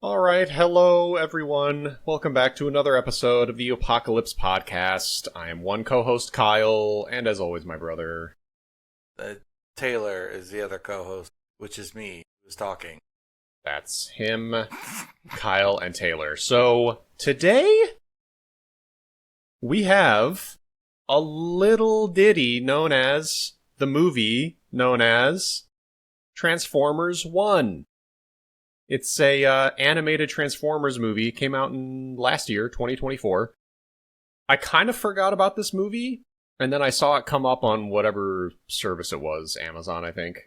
All right, hello everyone. Welcome back to another episode of the Apocalypse Podcast. I am one co-host Kyle, and as always, my brother. Taylor is the other co-host, which is me who's talking. That's him, Kyle, and Taylor. So today we have a little ditty known as the movie known as Transformers 1. It's a animated Transformers movie. It came out in last year, 2024. I kind of forgot about this movie, and then I saw it come up on whatever service it was, Amazon, I think.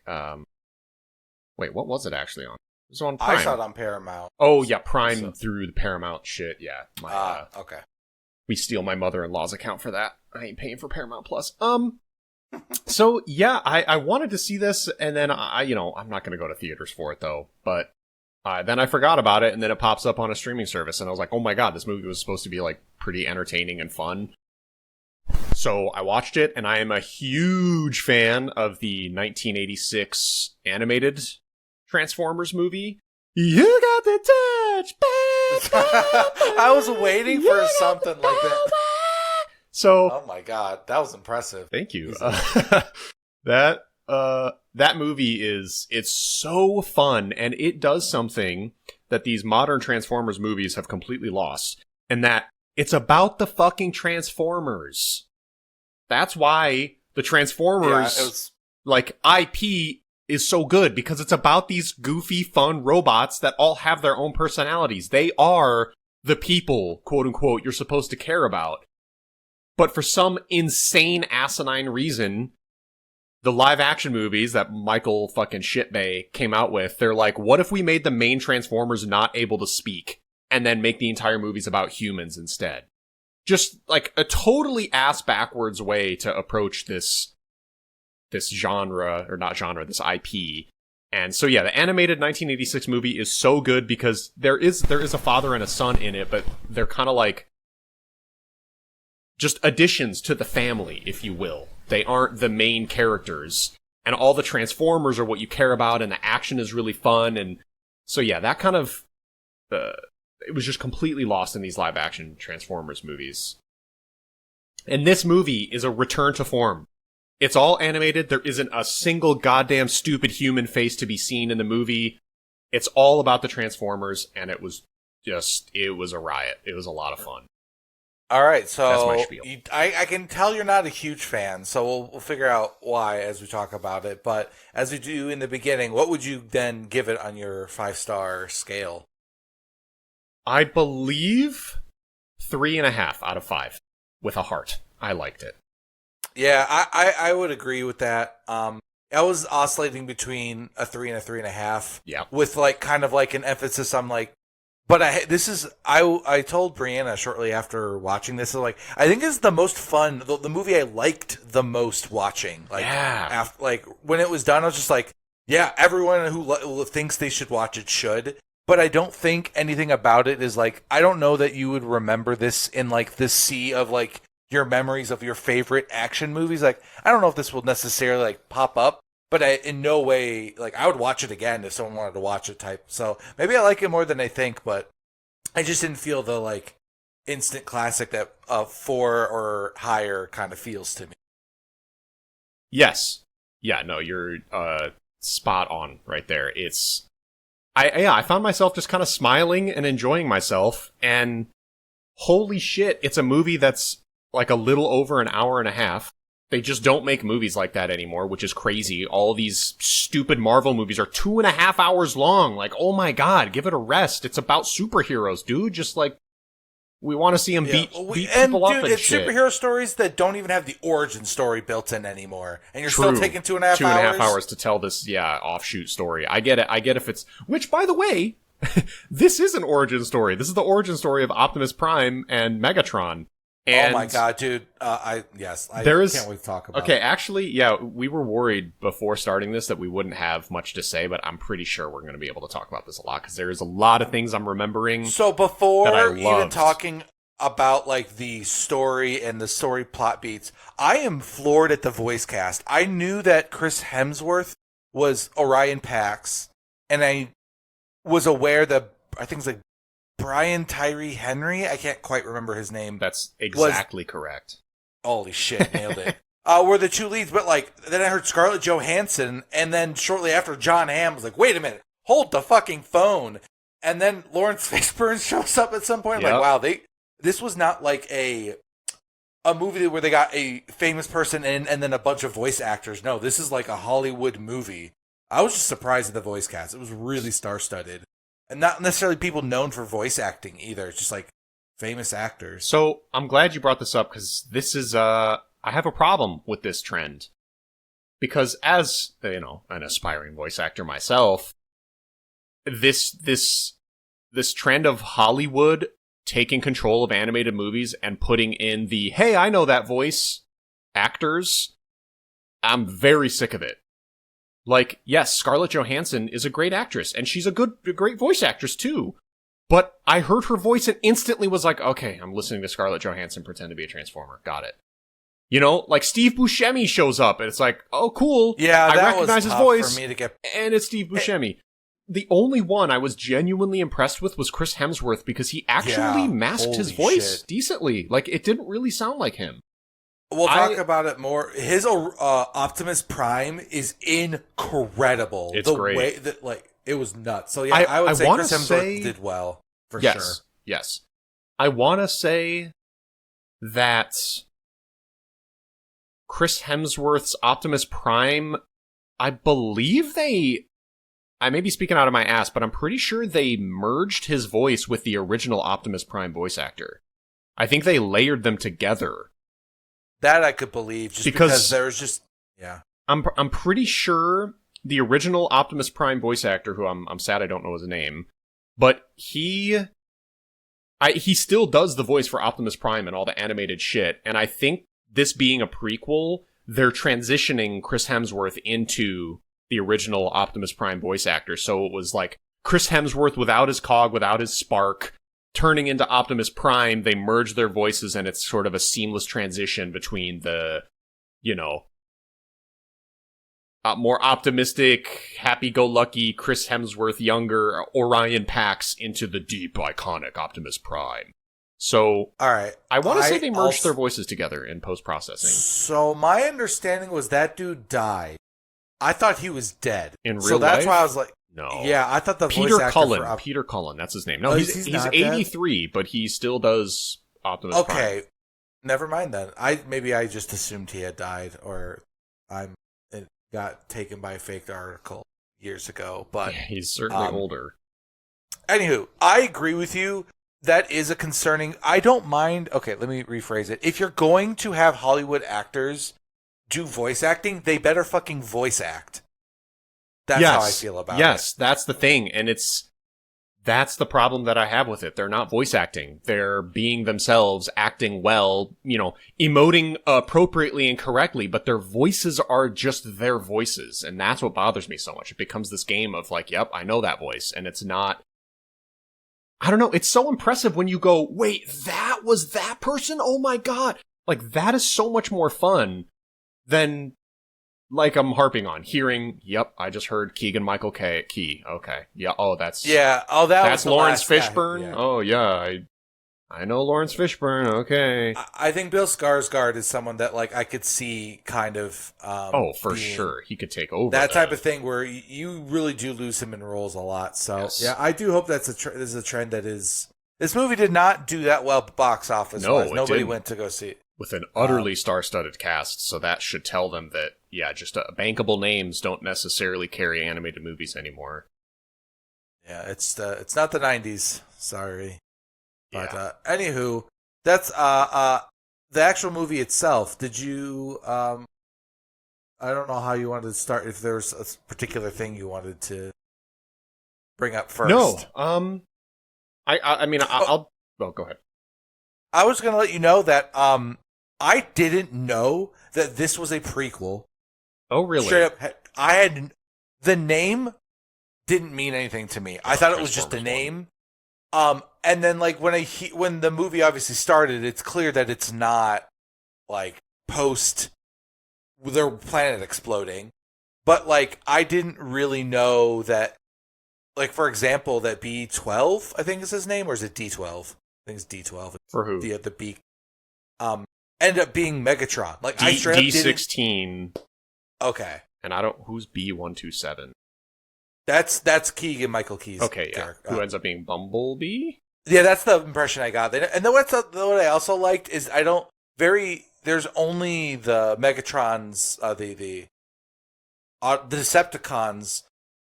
Wait, what was it actually on? It was on Prime. I saw it on Paramount. Oh, yeah, Prime through the Paramount shit, yeah. Okay. We steal my mother-in-law's account for that. I ain't paying for Paramount Plus. So, yeah, I wanted to see this, and then I'm not going to go to theaters for it, though, but then I forgot about it, and then it pops up on a streaming service, and I was like, oh my god, this movie was supposed to be, like, pretty entertaining and fun. So I watched it, and I am a huge fan of the 1986 animated Transformers movie. You got the touch, baby. I was waiting for something like that. So, oh my god, that was impressive. Thank you. That movie it's so fun, and it does something that these modern Transformers movies have completely lost, and that it's about the fucking Transformers. That's why the Transformers, IP is so good, because it's about these goofy, fun robots that all have their own personalities. They are the people, quote unquote, you're supposed to care about. But for some insane, asinine reason, the live-action movies that Michael fucking Shitbay came out with, they're like, what if we made the main Transformers not able to speak, and then make the entire movies about humans instead? Just, like, a totally ass-backwards way to approach this genre, or not genre, this IP. And so, yeah, the animated 1986 movie is so good because there is a father and a son in it, but they're kind of like just additions to the family, if you will. They aren't the main characters. And all the Transformers are what you care about, and the action is really fun. And so, yeah, that kind of it was just completely lost in these live-action Transformers movies. And this movie is a return to form. It's all animated. There isn't a single goddamn stupid human face to be seen in the movie. It's all about the Transformers, and it was a riot. It was a lot of fun. All right, so that's my spiel. I can tell you're not a huge fan, so we'll figure out why as we talk about it. But as we do in the beginning, what would you then give it on your 5-star scale? I believe 3.5 out of 5 with a heart. I liked it. Yeah, I would agree with that. I was oscillating between a 3 and a 3.5. Yeah. With kind of an emphasis on but I told Brianna shortly after watching this, I think it's the most fun, the movie I liked the most watching. When it was done, I was just like, yeah, everyone who thinks they should watch it should. But I don't think anything about it is I don't know that you would remember this in this sea of your memories of your favorite action movies. I don't know if this will necessarily pop up. But in no way, I would watch it again if someone wanted to watch it type. So maybe I like it more than I think, but I just didn't feel the, instant classic that 4 or higher kind of feels to me. Yes. Yeah, no, you're spot on right there. I found myself just kind of smiling and enjoying myself, and holy shit, it's a movie that's a little over an hour and a half. They just don't make movies like that anymore, which is crazy. All these stupid Marvel movies are 2.5 hours long. Oh my god, give it a rest. It's about superheroes, dude. Just we want to see them beat people up and it's shit. Superhero stories that don't even have the origin story built in anymore. And you're still taking 2.5 hours? 2.5 hours to tell this, offshoot story. I get it if it's... Which, by the way, this is an origin story. This is the origin story of Optimus Prime and Megatron. And oh my god, dude! I can't wait to talk about. Okay, actually, yeah, we were worried before starting this that we wouldn't have much to say, but I'm pretty sure we're going to be able to talk about this a lot because there is a lot of things I'm remembering. So before even talking about the story and the story plot beats, I am floored at the voice cast. I knew that Chris Hemsworth was Orion Pax, and I was aware that I think it's like Brian Tyree Henry. I can't quite remember his name. That's exactly correct. Holy shit, nailed it. Were the two leads, but like then I heard Scarlett Johansson, and then shortly after John Hamm was like, "Wait a minute, hold the fucking phone," and then Lawrence Fishburne shows up at some point. I'm like, wow, this was not like a movie where they got a famous person in and then a bunch of voice actors. No, this is like a Hollywood movie. I was just surprised at the voice cast. It was really star-studded, and not necessarily people known for voice acting either. It's just like famous actors. So I'm glad you brought this up because this is I have a problem with this trend. Because as, an aspiring voice actor myself, this trend of Hollywood taking control of animated movies and putting in the, hey, I know that voice actors, I'm very sick of it. Like, yes, Scarlett Johansson is a great actress, and she's a great voice actress too. But I heard her voice and instantly was like, okay, I'm listening to Scarlett Johansson pretend to be a Transformer. Got it. Like Steve Buscemi shows up, and it's like, oh, cool. Yeah, I that recognize was his voice, for me to get... and it's Steve Buscemi. The only one I was genuinely impressed with was Chris Hemsworth because he actually masked his voice decently. Like, it didn't really sound like him. We'll talk about it more. His Optimus Prime is incredible. It's great. Way that, like, it was nuts. So yeah, I would say Chris Hemsworth did well for sure. Yes. I want to say that Chris Hemsworth's Optimus Prime, I believe I may be speaking out of my ass, but I'm pretty sure they merged his voice with the original Optimus Prime voice actor. I think they layered them together. That I could believe, just because there's just... Yeah. I'm pretty sure the original Optimus Prime voice actor, who I'm sad I don't know his name, but he still does the voice for Optimus Prime and all the animated shit, and I think this being a prequel, they're transitioning Chris Hemsworth into the original Optimus Prime voice actor. So it was like Chris Hemsworth without his cog, without his spark, turning into Optimus Prime. They merge their voices, and it's sort of a seamless transition between the, more optimistic, happy-go-lucky Chris Hemsworth, younger Orion Pax into the deep, iconic Optimus Prime. So, all right, I want to say they merged their voices together in post-processing. So my understanding was that dude died. I thought he was dead. In real life? So that's why I was like, no. Yeah, I thought the voice actor Peter Cullen, that's his name. No, he's 83, but he still does Optimus Prime. Okay, never mind then. Maybe I just assumed he had died, or it got taken by a fake article years ago. But yeah, he's certainly older. Anywho, I agree with you. That is a concerning... I don't mind... Okay, let me rephrase it. If you're going to have Hollywood actors do voice acting, they better fucking voice act. That's how I feel about it. Yes, that's the thing. And that's the problem that I have with it. They're not voice acting. They're being themselves, acting well, emoting appropriately and correctly, but their voices are just their voices. And that's what bothers me so much. It becomes this game of like, yep, I know that voice. And it's not... I don't know. It's so impressive when you go, wait, that was that person? Oh my God. Like, that is so much more fun than, like, I'm harping on hearing, yep, I just heard Keegan-Michael Key. Okay. Yeah. Oh, that's... Yeah. Oh, that's Lawrence Fishburne? Yeah. Oh, yeah. I know Lawrence Fishburne. Okay. I think Bill Skarsgård is someone that, like, I could see kind of... for sure. He could take over that type of thing where you really do lose him in roles a lot. So, yes. Yeah, I do hope this is a trend that is... This movie did not do that well box office-wise. No, nobody went to go see it. With an utterly star-studded cast, so that should tell them that, yeah, just bankable names don't necessarily carry animated movies anymore. Yeah, it's not the 90s. Sorry. But yeah. Anywho, that's the actual movie itself. Did you I don't know how you wanted to start, if there was a particular thing you wanted to bring up first. No. I mean I'll go ahead. I was going to let you know that I didn't know that this was a prequel. Oh, really? Straight up, the name didn't mean anything to me. I thought it was just a name. And then, like, when the movie obviously started, it's clear that it's not, like, post their planet exploding. But, like, I didn't really know that like for example, that B12, I think is his name, or is it D12? I think it's D12. For who? The beak. Ended up being Megatron. Like I straight up D16. Okay. And I don't. Who's B127? That's Keegan Michael Key's. Okay, yeah. Who ends up being Bumblebee? Yeah, that's the impression I got. And then what I also liked is there's only the Megatrons, the Decepticons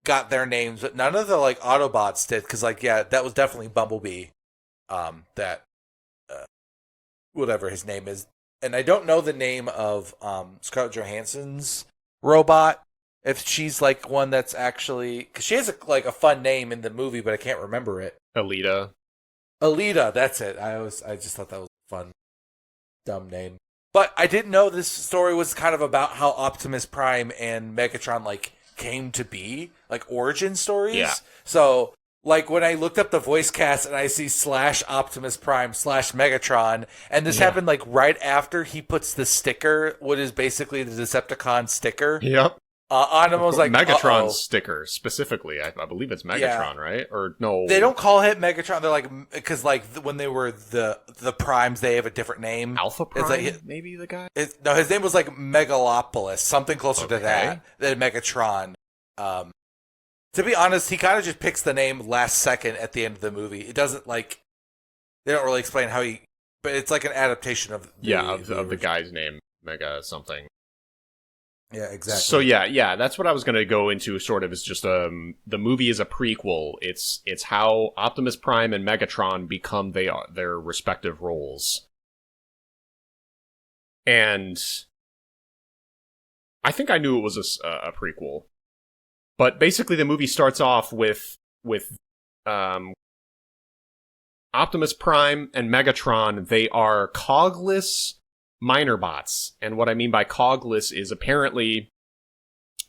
got their names, but none of the like Autobots did. Because like, yeah, that was definitely Bumblebee. Whatever his name is, and I don't know the name of Scarlett Johansson's robot. If she's like one that's actually, because she has a fun name in the movie, but I can't remember it. Alita, that's it. I just thought that was a fun, dumb name. But I didn't know this story was kind of about how Optimus Prime and Megatron like came to be, like origin stories. Yeah. So like when I looked up the voice cast and I see /Optimus Prime /Megatron, and this happened like right after he puts the sticker, what is basically the Decepticon sticker. Yep. On him, was like Megatron's sticker specifically. I believe it's Megatron, right? Or no? They don't call it Megatron. They're like, because like when they were the Primes, they have a different name. Alpha Prime, like, maybe the guy. No, his name was like Megalopolis, something closer to that than Megatron. To be honest, he kind of just picks the name last second at the end of the movie. It doesn't like they don't really explain how he, but it's like an adaptation of the guy's name, Mega something. Yeah, exactly. So yeah, that's what I was going to go into. Sort of is just the movie is a prequel. It's how Optimus Prime and Megatron become their respective roles, and I think I knew it was a prequel, but basically the movie starts off with Optimus Prime and Megatron. They are cogless minor bots, and what I mean by cogless is apparently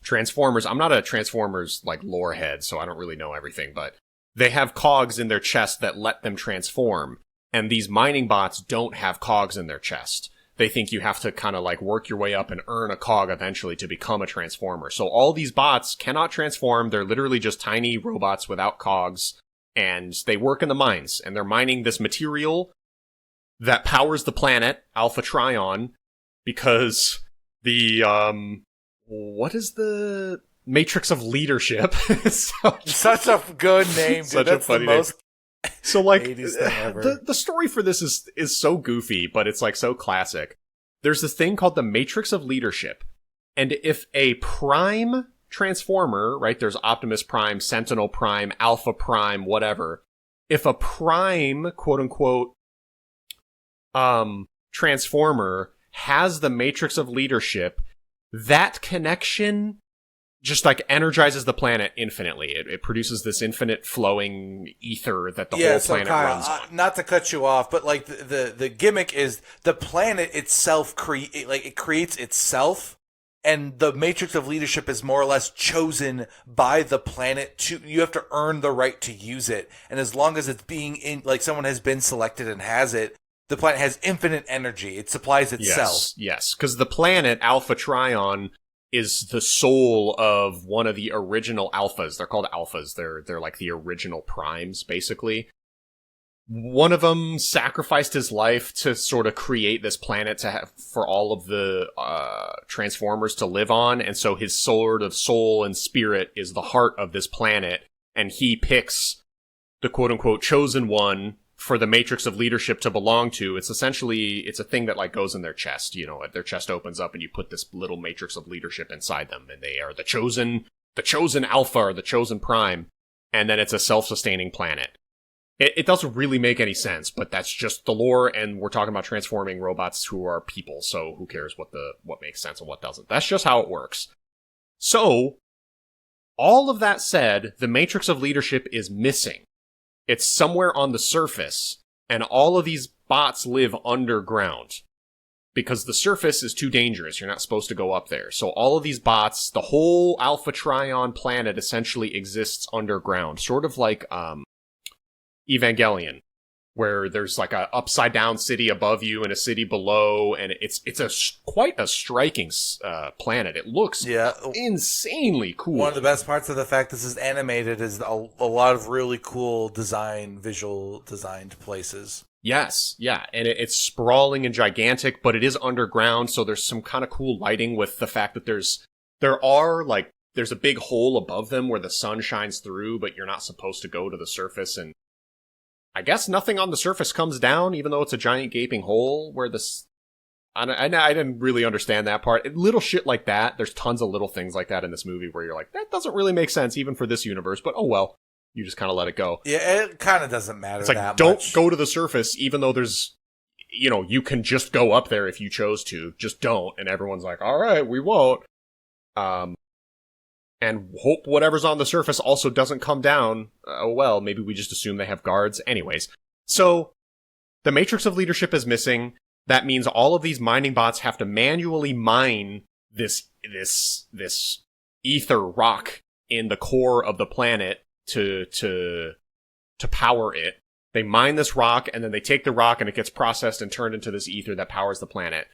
Transformers. I'm not a Transformers like lore head, so I don't really know everything, but they have cogs in their chest that let them transform, and these mining bots don't have cogs in their chest. They think you have to kind of like work your way up and earn a cog eventually to become a Transformer. So all these bots cannot transform. They're literally just tiny robots without cogs, and they work in the mines, and they're mining this material that powers the planet, Alpha Trion, because the, what is the Matrix of Leadership? Such a good name, dude. Such That's a funny the most name. So, like, 80s thing ever. The story for this is so goofy, but it's, like, so classic. There's this thing called the Matrix of Leadership, and if a Prime Transformer, right, there's Optimus Prime, Sentinel Prime, Alpha Prime, whatever, if a Prime, quote-unquote, Transformer has the Matrix of Leadership, that connection just like energizes the planet infinitely. It produces this infinite flowing ether that the whole planet runs on. Not to cut you off, but like the gimmick is the planet itself it creates itself, and the Matrix of Leadership is more or less chosen by the planet you have to earn the right to use it. And as long as it's being in, like someone has been selected and has it, the planet has infinite energy. It supplies itself. Yes, because the planet, Alpha Trion, is the soul of one of the original alphas. They're called alphas. They're like the original primes, basically. One of them sacrificed his life to sort of create this planet for all of the Transformers to live on, and so his sword of soul and spirit is the heart of this planet, and he picks the quote-unquote chosen one for the Matrix of Leadership to belong to. It's essentially, it's a thing that like goes in their chest, you know, their chest opens up and you put this little Matrix of Leadership inside them, and they are the chosen Alpha or the chosen Prime, and then it's a self-sustaining planet. It doesn't really make any sense, but that's just the lore, and we're talking about transforming robots who are people, so who cares what makes sense and what doesn't. That's just how it works. So, all of that said, the Matrix of Leadership is missing. It's somewhere on the surface, and all of these bots live underground. Because the surface is too dangerous, you're not supposed to go up there. So all of these bots, the whole Alpha Trion planet essentially exists underground. Sort of like, Evangelion, where there's like a upside down city above you and a city below, and it's quite a striking planet. It looks insanely cool. One of the best parts of the fact this is animated is a lot of really cool visual designed places. Yes, yeah, and it's sprawling and gigantic, but it is underground, so there's some kind of cool lighting with the fact that there's a big hole above them where the sun shines through, but you're not supposed to go to the surface, and I guess nothing on the surface comes down, even though it's a giant gaping hole where I didn't really understand that part. Little shit like that. There's tons of little things like that in this movie where you're like, that doesn't really make sense even for this universe, but oh well. You just kind of let it go. Yeah, it kind of doesn't matter it's like, that don't much. go to the surface, even though there's, you can just go up there if you chose to. Just don't. And everyone's like, all right, we won't. And hope whatever's on the surface also doesn't come down. Oh well, maybe we just assume they have guards. Anyways, so the matrix of leadership is missing. That means all of these mining bots have to manually mine this ether rock in the core of the planet to power it. They mine this rock, and then they take the rock, and it gets processed and turned into this ether that powers the planet.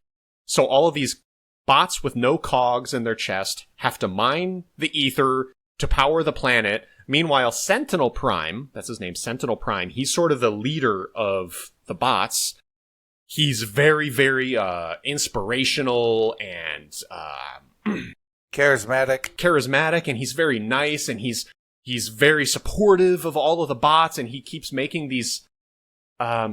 So all of these bots with no cogs in their chest have to mine the ether to power the planet. Meanwhile, Sentinel Prime, that's his name, Sentinel Prime, he's sort of the leader of the bots. He's very, very inspirational and charismatic, and he's very nice, and he's very supportive of all of the bots, and he keeps making these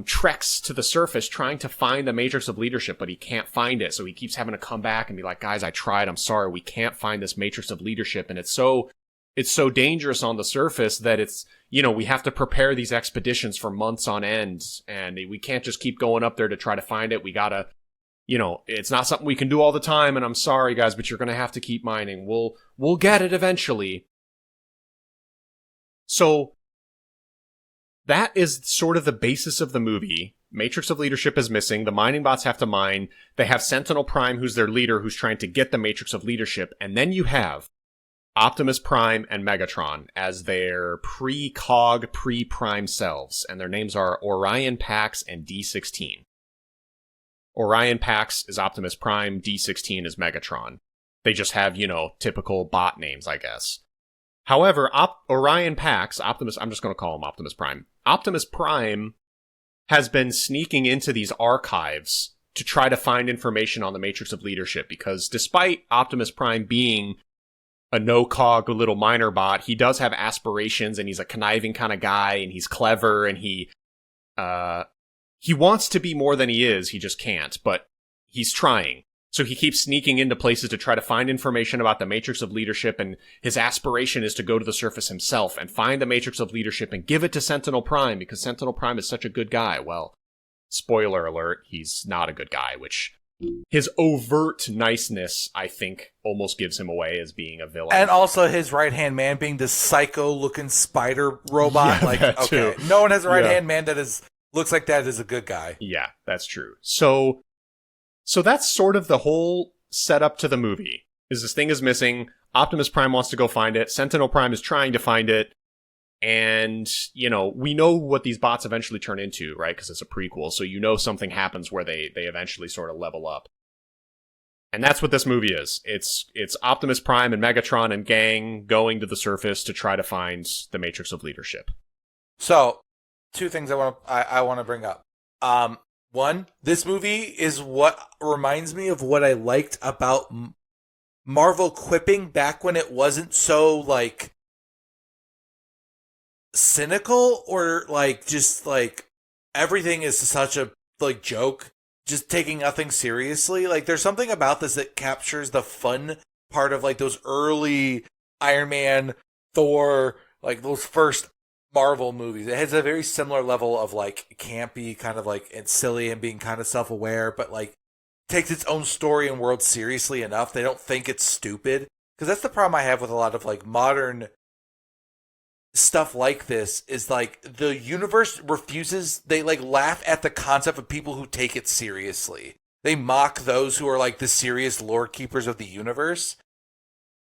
treks to the surface trying to find the matrix of leadership, but he can't find it. So he keeps having to come back and be like, guys, I tried. I'm sorry. We can't find this matrix of leadership. And it's so dangerous on the surface that it's, we have to prepare these expeditions for months on end, and we can't just keep going up there to try to find it. We gotta, it's not something we can do all the time. And I'm sorry, guys, but you're going to have to keep mining. We'll get it eventually. So that is sort of the basis of the movie. Matrix of leadership is missing. The mining bots have to mine. They have Sentinel Prime, who's their leader, who's trying to get the matrix of leadership. And then you have Optimus Prime and Megatron as their pre-Cog, pre-Prime selves. And their names are Orion Pax and D16. Orion Pax is Optimus Prime. D16 is Megatron. They just have, typical bot names, I guess. However, Orion Pax, Optimus, I'm just going to call him Optimus Prime. Optimus Prime has been sneaking into these archives to try to find information on the Matrix of Leadership, because despite Optimus Prime being a no-cog little miner bot, he does have aspirations, and he's a conniving kind of guy, and he's clever, and he wants to be more than he is, he just can't, but he's trying. So he keeps sneaking into places to try to find information about the Matrix of Leadership, and his aspiration is to go to the surface himself and find the Matrix of Leadership and give it to Sentinel Prime, because Sentinel Prime is such a good guy. Well, spoiler alert, he's not a good guy, which his overt niceness, I think, almost gives him away as being a villain. And also his right-hand man being this psycho-looking spider robot. Yeah, okay, no one has a right-hand man that looks like that is a good guy. Yeah, that's true. So that's sort of the whole setup to the movie. Is this thing is missing, Optimus Prime wants to go find it, Sentinel Prime is trying to find it, and, we know what these bots eventually turn into, right? Because it's a prequel, so something happens where they eventually sort of level up. And that's what this movie is. It's Optimus Prime and Megatron and gang going to the surface to try to find the Matrix of Leadership. So, two things I want to bring up. One, this movie is what reminds me of what I liked about Marvel quipping back when it wasn't so, cynical or, just, everything is such a, joke, just taking nothing seriously. There's something about this that captures the fun part of, those early Iron Man, Thor, those first Marvel movies. It has a very similar level of campy, kind of it's silly and being kind of self-aware, but takes its own story and world seriously enough. They don't think it's stupid, because that's the problem I have with a lot of modern stuff like this is the universe refuses. They laugh at the concept of people who take it seriously. They mock those who are the serious lore keepers of the universe,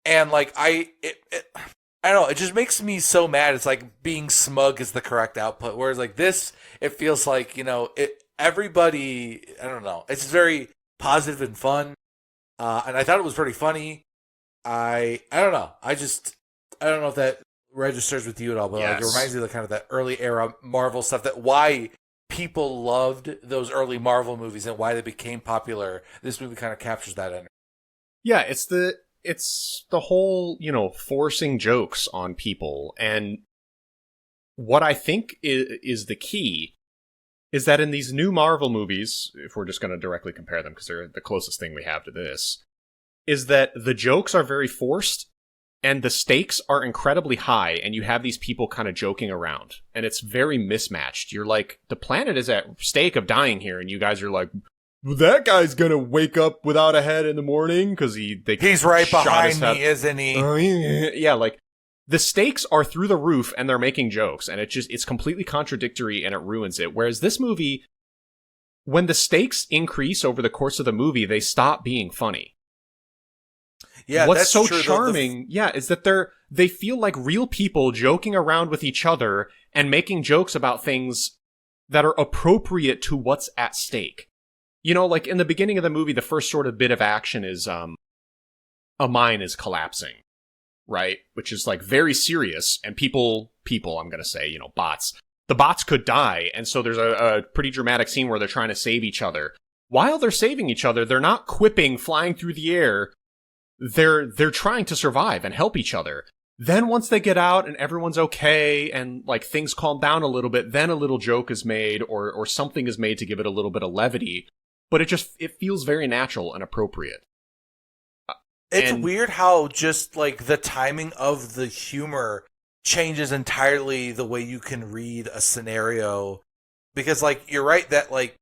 and I I don't know. It just makes me so mad. It's like being smug is the correct output. Whereas like this, it feels like, everybody, I don't know. It's very positive and fun. And I thought it was pretty funny. I don't know. I don't know if that registers with you at all, but like it reminds me of the kind of that early era Marvel stuff, that why people loved those early Marvel movies and why they became popular. This movie kind of captures that energy. Yeah, it's the whole, forcing jokes on people. And what I think is the key is that in these new Marvel movies, if we're just going to directly compare them because they're the closest thing we have to this, is that the jokes are very forced and the stakes are incredibly high, and you have these people kind of joking around, and it's very mismatched. You're like, the planet is at stake of dying here, and you guys are like, that guy's gonna wake up without a head in the morning because he's right behind me, isn't he? Yeah, like the stakes are through the roof, and they're making jokes, and it's completely contradictory, and it ruins it. Whereas this movie, when the stakes increase over the course of the movie, they stop being funny. Yeah, what's that's so true. charming, is that they feel like real people joking around with each other and making jokes about things that are appropriate to what's at stake. Like in the beginning of the movie, the first sort of bit of action is a mine is collapsing, right? Which is like very serious, and people, I'm gonna say, bots. The bots could die, and so there's a pretty dramatic scene where they're trying to save each other. While they're saving each other, they're not quipping, flying through the air. They're trying to survive and help each other. Then once they get out and everyone's okay and like things calm down a little bit, then a little joke is made or something is made to give it a little bit of levity. But it feels very natural and appropriate. It's weird how just like the timing of the humor changes entirely the way you can read a scenario. Because like you're right that like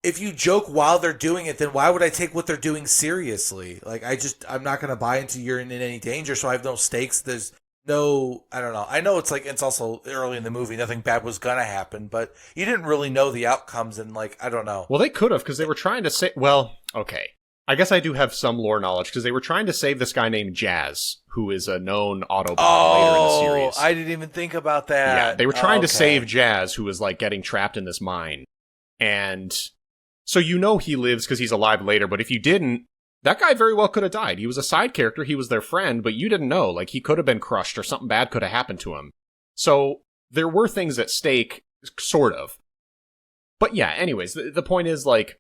if you joke while they're doing it, then why would I take what they're doing seriously? Like, I'm not going to buy into you're in any danger, so I have no stakes. There's no, I don't know. I know it's also early in the movie. Nothing bad was going to happen, but you didn't really know the outcomes, and like, I don't know. Well, they could have, because they were trying to say, well, okay. I guess I do have some lore knowledge, because they were trying to save this guy named Jazz, who is a known Autobot later in the series. I didn't even think about that. Yeah, they were trying to save Jazz, who was like getting trapped in this mine. And so he lives because he's alive later, but if you didn't, that guy very well could have died. He was a side character, he was their friend, but you didn't know. Like, he could have been crushed or something bad could have happened to him. So there were things at stake, sort of. But yeah, anyways, the point is, like,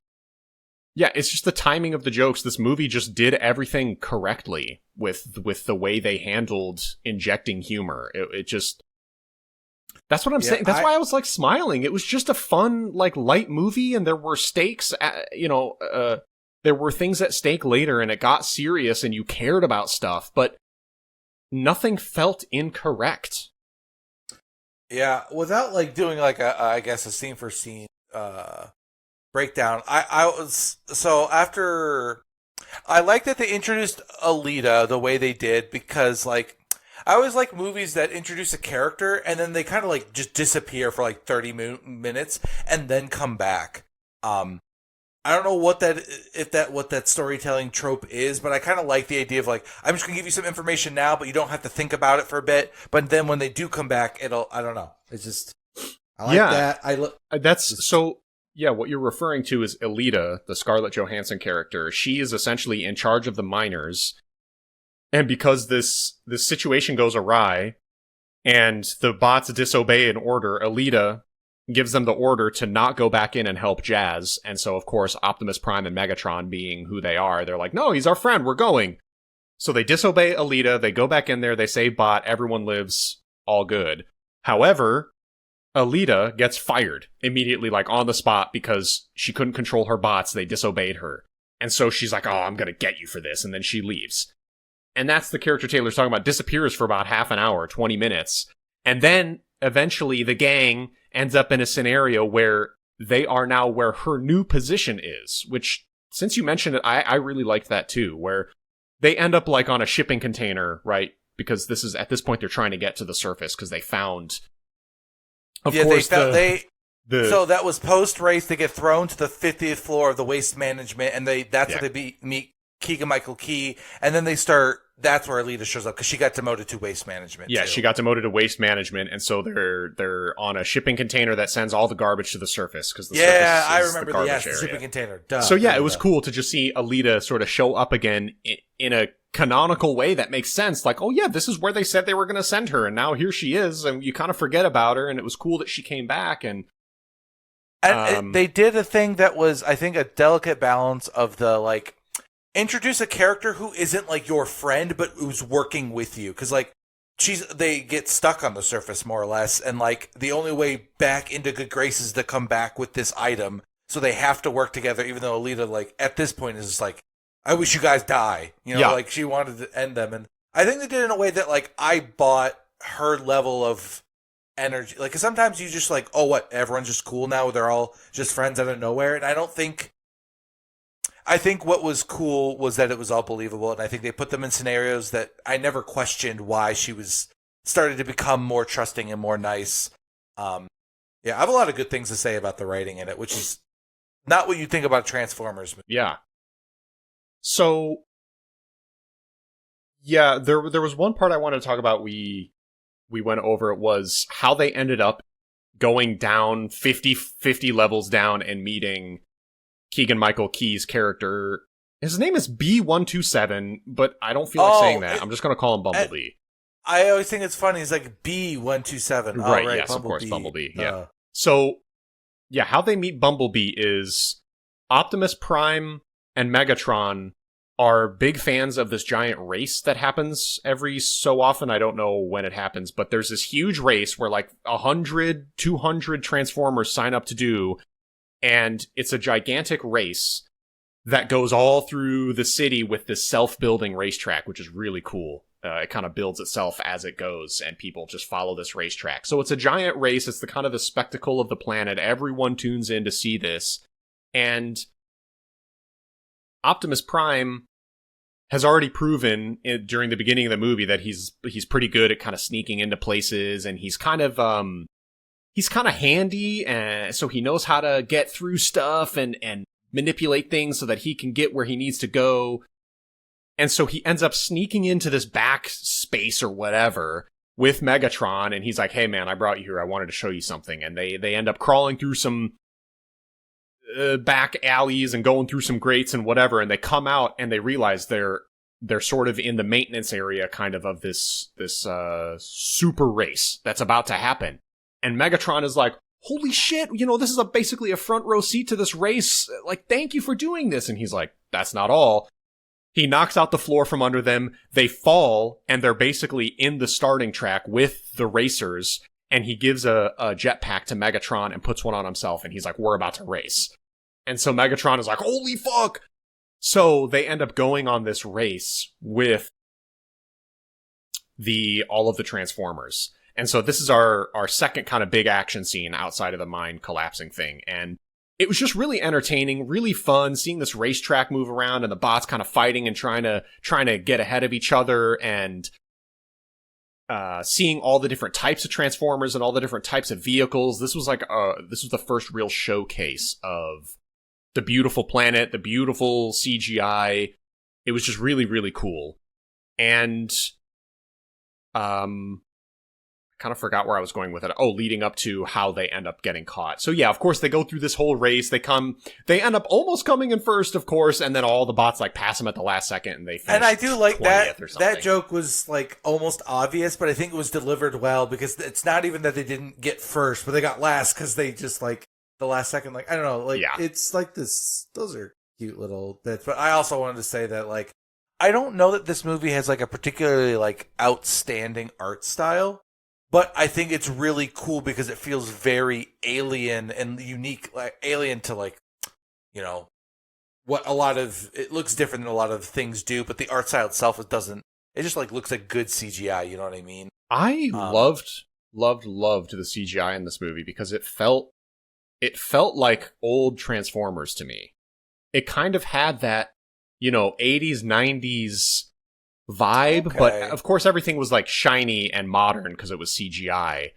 yeah, it's just the timing of the jokes. This movie just did everything correctly with the way they handled injecting humor. It just... That's what I'm saying. That's why I was like smiling. It was just a fun, like, light movie, and there were stakes, there were things at stake later, and it got serious, and you cared about stuff, but nothing felt incorrect. Yeah, without like doing like a scene for scene breakdown. I like that they introduced Alita the way they did, because like I always like movies that introduce a character and then they kind of like just disappear for like 30 minutes and then come back. I don't know what that storytelling trope is, but I kind of like the idea of like, I'm just gonna give you some information now, but you don't have to think about it for a bit. But then when they do come back, I don't know. It's just, I like that. What you're referring to is Alita, the Scarlett Johansson character. She is essentially in charge of the miners. And because this situation goes awry and the bots disobey an order, Alita gives them the order to not go back in and help Jazz. And so, of course, Optimus Prime and Megatron, being who they are, they're like, no, he's our friend, we're going. So they disobey Alita, they go back in there, they save Bot, everyone lives, all good. However, Alita gets fired immediately, like on the spot, because she couldn't control her bots, they disobeyed her. And so she's like, oh, I'm gonna get you for this, and then she leaves. And that's the character Taylor's talking about, disappears for about half an hour, 20 minutes. And then, eventually, the gang ends up in a scenario where they are now where her new position is, which, since you mentioned it, I really liked that too, where they end up like on a shipping container, right? Because at this point, they're trying to get to the surface because they found, so that was post-race, they get thrown to the 50th floor of the waste management, and that's where they meet Keegan-Michael Key, and then they start that's where Alita shows up because she got demoted to waste management. Yeah, too. she got demoted to waste management, and so they're on a shipping container that sends all the garbage to the surface because the surface is I remember the garbage the area. shipping container. Duh, so yeah, it was cool to just see Alita sort of show up again in a canonical way that makes sense. Like, oh yeah, this is where they said they were going to send her, and now here she is, and you kind of forget about her, and it was cool that she came back. And they did a thing that was, I think, a delicate balance of the like. Introduce a character who isn't like your friend, but who's working with you. Because like they get stuck on the surface more or less, and like the only way back into good graces is to come back with this item. So they have to work together, even though Alita, like at this point, is just like, I wish you guys die. You know, like she wanted to end them, and I think they did it in a way that like I bought her level of energy. Like, 'cause sometimes you just like, oh, what? Everyone's just cool now. They're all just friends out of nowhere, and I don't think. I think what was cool was that it was all believable, and I think they put them in scenarios that I never questioned why she was started to become more trusting and more nice. Yeah, I have a lot of good things to say about the writing in it, which is not what you think about Transformers. Yeah. So, yeah, there was one part I wanted to talk about. We went over. It was how they ended up going down 50 levels down and meeting Keegan-Michael Key's character. His name is B127, but I don't feel like saying that. I'm just going to call him Bumblebee. I always think it's funny. It's like B127. Right, yes, Bumblebee. Of course, Bumblebee. Yeah. So, yeah, how they meet Bumblebee is Optimus Prime and Megatron are big fans of this giant race that happens every so often. I don't know when it happens, but there's this huge race where like 100, 200 Transformers sign up to do. And it's a gigantic race that goes all through the city with this self-building racetrack, which is really cool. It kind of builds itself as it goes, and people just follow this racetrack. So it's a giant race. It's the kind of the spectacle of the planet. Everyone tunes in to see this. And Optimus Prime has already proven during the beginning of the movie that he's pretty good at kind of sneaking into places, and he's kind of handy, and so he knows how to get through stuff and manipulate things so that he can get where he needs to go. And so he ends up sneaking into this back space or whatever with Megatron, and he's like, hey man, I brought you here. I wanted to show you something. And they end up crawling through some back alleys and going through some grates and whatever, and they come out and they realize they're sort of in the maintenance area kind of this super race that's about to happen. And Megatron is like, holy shit, this is basically a front row seat to this race. Like, thank you for doing this. And he's like, that's not all. He knocks out the floor from under them. They fall, and they're basically in the starting track with the racers. And he gives a jetpack to Megatron and puts one on himself. And he's like, we're about to race. And so Megatron is like, holy fuck. So they end up going on this race with all of the Transformers. And so this is our second kind of big action scene outside of the mine collapsing thing. And it was just really entertaining, really fun, seeing this racetrack move around and the bots kind of fighting and trying to get ahead of each other, and seeing all the different types of Transformers and all the different types of vehicles. This was the first real showcase of the beautiful planet, the beautiful CGI. It was just really, really cool. And kind of forgot where I was going with it. Oh, leading up to how they end up getting caught. So yeah, of course they go through this whole race. They end up almost coming in first, of course, and then all the bots like pass them at the last second, and they finish. And I do like that joke was like almost obvious, but I think it was delivered well, because it's not even that they didn't get first, but they got last because they just like the last second, like, I don't know, like, yeah. It's like this. Those are cute little bits. But I also wanted to say that, like, I don't know that this movie has like a particularly like outstanding art style. But I think it's really cool because it feels very alien and unique, like alien to like, what it looks different than a lot of things do, but the art style itself, it just like looks like good CGI, you know what I mean? I loved the CGI in this movie because it felt like old Transformers to me. It kind of had that, 80s, 90s vibe, okay. But of course everything was like shiny and modern because it was CGI.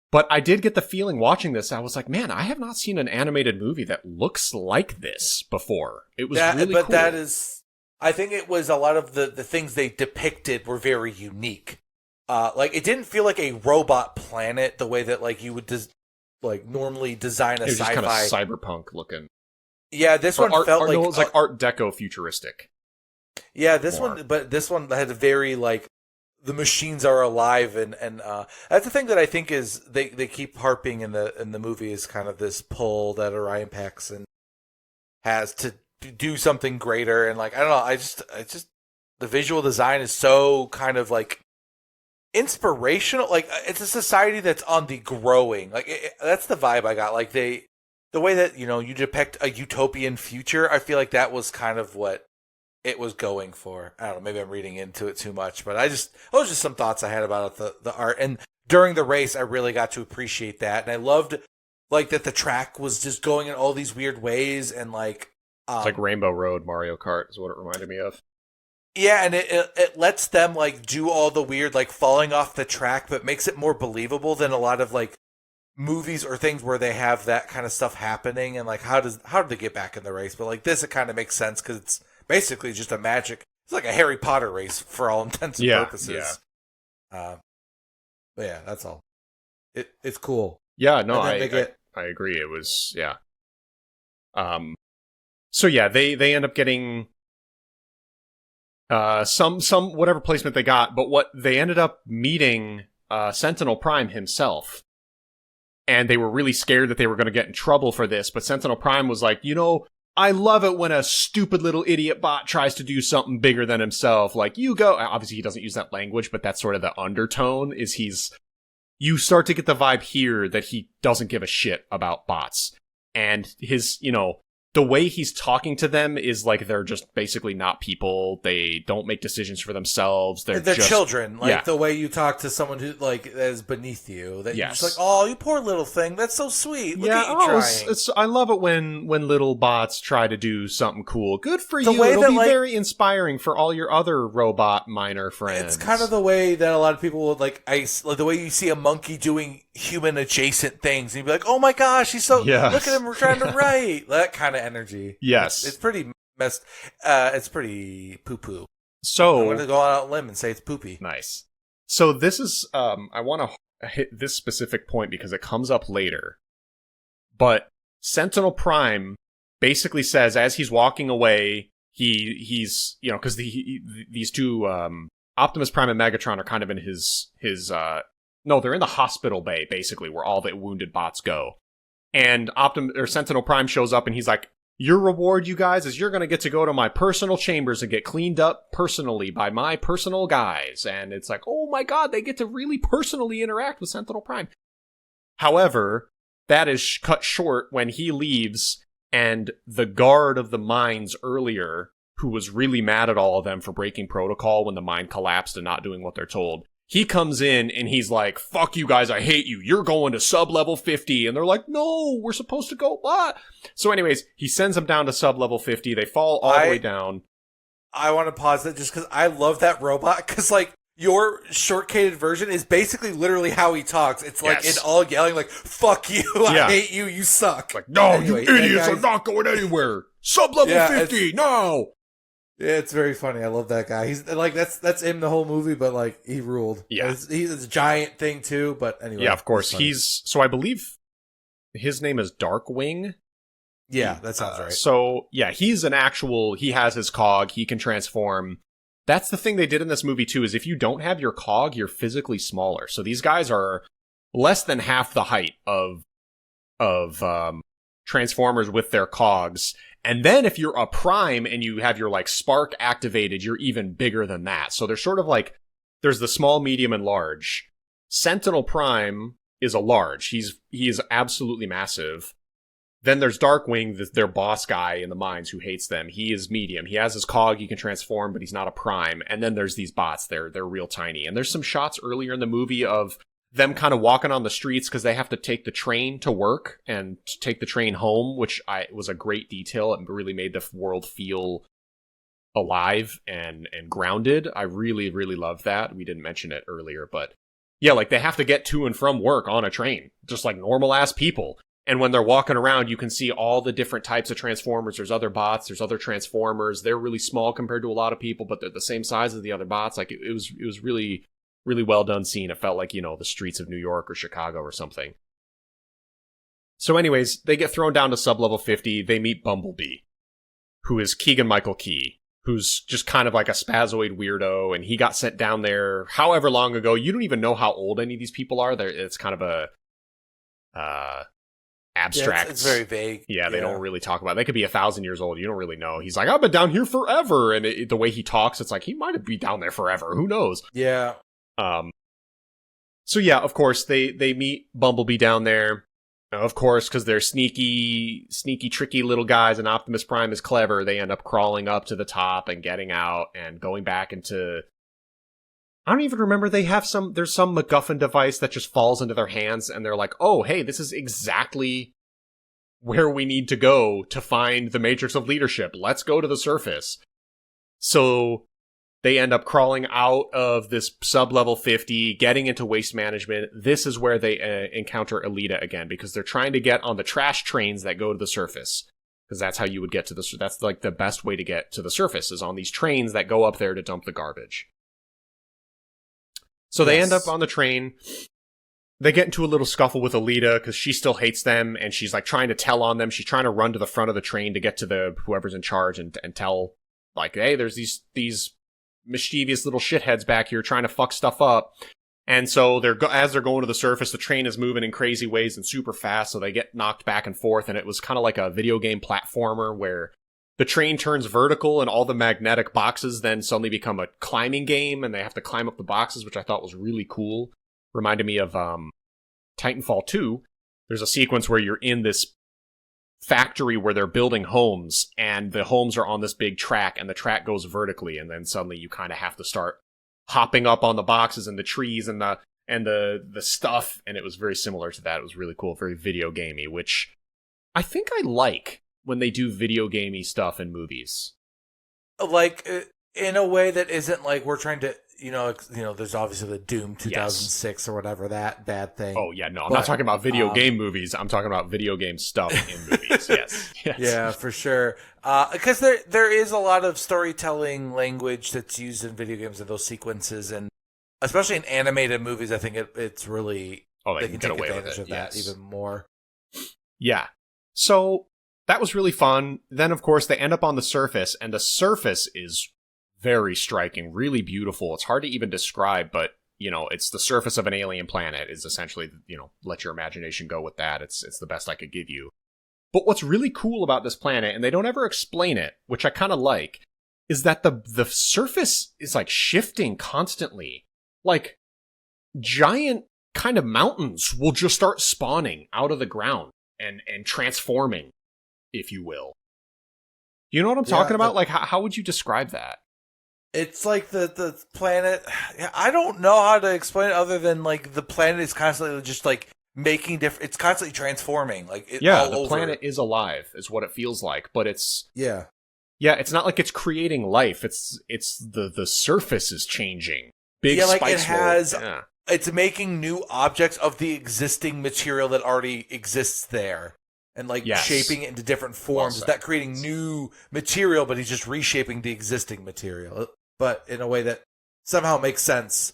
But I did get the feeling watching this, I was like, man, I have not seen an animated movie that looks like this before. It was really cool. But I think it was a lot of the things they depicted were very unique. Like it didn't feel like a robot planet the way that like you would normally design a it was sci-fi. just kind of cyberpunk looking. Yeah, this one felt like it was like Art Deco futuristic. Yeah, this one had a very like the machines are alive and that's the thing that I think is they keep harping in the movie is kind of this pull that Orion Paxson has to do something greater, and like I don't know, I just the visual design is so kind of like inspirational. Like it's a society that's on the growing. Like that's the vibe I got. Like the way that you depict a utopian future, I feel like that was kind of what it was going for. I don't know, maybe I'm reading into it too much, but those are just some thoughts I had about the art. And during the race, I really got to appreciate that, and I loved like that the track was just going in all these weird ways, and like it's like Rainbow Road Mario Kart is what it reminded me of. Yeah, and it lets them like do all the weird like falling off the track, but makes it more believable than a lot of like movies or things where they have that kind of stuff happening, and like how did they get back in the race? But like this, it kind of makes sense because it's basically just a magic. It's like a Harry Potter race for all intents and purposes. Yeah. But yeah, that's all. It's cool. Yeah, no, I agree. It was So yeah, they end up getting some whatever placement they got, but what they ended up meeting Sentinel Prime himself. And they were really scared that they were going to get in trouble for this, but Sentinel Prime was like, I love it when a stupid little idiot bot tries to do something bigger than himself. Like, you go. Obviously, he doesn't use that language, but that's sort of the undertone is you start to get the vibe here that he doesn't give a shit about bots. And his, the way he's talking to them is like they're just basically not people. They don't make decisions for themselves. They're just children. Like the way you talk to someone who like is beneath you. That you're just like, oh, you poor little thing. That's so sweet. Look at you trying. I love it when little bots try to do something cool. Good for you. It'll be very inspiring for all your other robot miner friends. It's kind of the way that a lot of people would like the way you see a monkey doing human adjacent things, and you'd be like, oh my gosh, he's so look at him, we're trying to write that kind of energy. Yes, it's pretty messed. It's pretty poo poo. So I'm going to go out on a limb and say it's poopy. Nice. So this is I want to hit this specific point because it comes up later. But Sentinel Prime basically says as he's walking away, he's because these two Optimus Prime and Megatron are kind of in his no, they're in the hospital bay, basically, where all the wounded bots go. And Sentinel Prime shows up, and he's like, your reward, you guys, is you're going to get to go to my personal chambers and get cleaned up personally by my personal guys. And it's like, oh my god, they get to really personally interact with Sentinel Prime. However, that is cut short when he leaves, and the guard of the mines earlier, who was really mad at all of them for breaking protocol when the mine collapsed and not doing what they're told, he comes in and he's like, fuck you guys, I hate you. You're going to sub-level 50. And they're like, no, we're supposed to go, what? So anyways, he sends them down to sub-level 50. They fall all the way down. I want to pause that just because I love that robot. Because, like, your short-cated version is basically literally how he talks. It's like in all yelling, like, fuck you, I hate you, you suck. Like, no, anyway, you idiots are not going anywhere. Sub-level 50, no! Yeah, it's very funny. I love that guy. He's like that's him the whole movie, but like he ruled. Yeah, he's a giant thing too. But anyway, yeah, of course. So I believe his name is Darkwing. Yeah, that sounds right. So yeah, he's an actual. He has his cog. He can transform. That's the thing they did in this movie too. Is if you don't have your cog, you're physically smaller. So these guys are less than half the height of Transformers with their cogs. And then if you're a Prime and you have your like spark activated, you're even bigger than that. So there's sort of like, there's the small, medium, and large. Sentinel Prime is a large. He is absolutely massive. Then there's Darkwing, their boss guy in the mines who hates them. He is medium. He has his cog, he can transform, but he's not a Prime. And then there's these bots, they're real tiny. And there's some shots earlier in the movie of them kind of walking on the streets because they have to take the train to work and take the train home, which was a great detail. It really made the world feel alive and grounded. I really, really loved that. We didn't mention it earlier, but yeah, like they have to get to and from work on a train, just like normal ass people. And when they're walking around, you can see all the different types of Transformers. There's other bots, there's other Transformers. They're really small compared to a lot of people, but they're the same size as the other bots. Like, it was really, really well done scene. It felt like, the streets of New York or Chicago or something. So anyways, they get thrown down to sub-level 50. They meet Bumblebee, who is Keegan-Michael Key, who's just kind of like a spazoid weirdo, and he got sent down there however long ago. You don't even know how old any of these people are. It's kind of a abstract. Yeah, it's very vague. Yeah, they don't really talk about it. They could be 1,000 years old. You don't really know. He's like, I've been down here forever. And the way he talks, it's like, he might be down there forever. Who knows? Yeah. So yeah, of course, they meet Bumblebee down there. Of course, because they're sneaky, tricky little guys, and Optimus Prime is clever. They end up crawling up to the top and getting out and going back into... I don't even remember. There's some MacGuffin device that just falls into their hands, and they're like, oh, hey, this is exactly where we need to go to find the Matrix of Leadership. Let's go to the surface. So they end up crawling out of this sub-level 50, getting into waste management. This is where they encounter Alita again, because they're trying to get on the trash trains that go to the surface. Because that's how you would get to that's like the best way to get to the surface, is on these trains that go up there to dump the garbage. So they end up on the train. They get into a little scuffle with Alita because she still hates them, and she's like trying to tell on them. She's trying to run to the front of the train to get to whoever's in charge and tell, like, hey, there's these mischievous little shitheads back here trying to fuck stuff up. And so as they're going to the surface, the train is moving in crazy ways and super fast, so they get knocked back and forth. And it was kind of like a video game platformer where the train turns vertical and all the magnetic boxes then suddenly become a climbing game, and they have to climb up the boxes, which I thought was really cool. Reminded me of Titanfall 2. There's a sequence where you're in this factory where they're building homes, and the homes are on this big track, and the track goes vertically, and then suddenly you kind of have to start hopping up on the boxes and the trees and the stuff, and it was very similar to that. It was really cool, very video gamey, which I think I like when they do video gamey stuff in movies. Like, in a way that isn't like we're trying to, there's obviously the Doom 2006 or whatever, that bad thing. Oh, yeah, no, I'm not talking about video game movies. I'm talking about video game stuff in movies, yes. Yeah, for sure. Because there is a lot of storytelling language that's used in video games in those sequences, and especially in animated movies, I think it's really... Oh, they can get take away with advantage it, of that even more. Yeah. So that was really fun. Then, of course, they end up on the surface, and the surface is very striking, really beautiful. It's hard to even describe, but, it's the surface of an alien planet is essentially, let your imagination go with that. It's the best I could give you. But what's really cool about this planet, and they don't ever explain it, which I kind of like, is that the surface is, like, shifting constantly. Like, giant kind of mountains will just start spawning out of the ground and transforming, if you will. You know what I'm talking about? Like, how would you describe that? It's like the planet... I don't know how to explain it other than, like, the planet is constantly just, like, making different... It's constantly transforming. Like, all the over. Planet is alive, is what it feels like. But it's... Yeah. Yeah, it's not like it's creating life. It's the surface is changing. Big like spikes it has... Yeah. It's making new objects of the existing material that already exists there. And, like, shaping it into different forms. It's not creating new material, but he's just reshaping the existing material. But in a way that somehow makes sense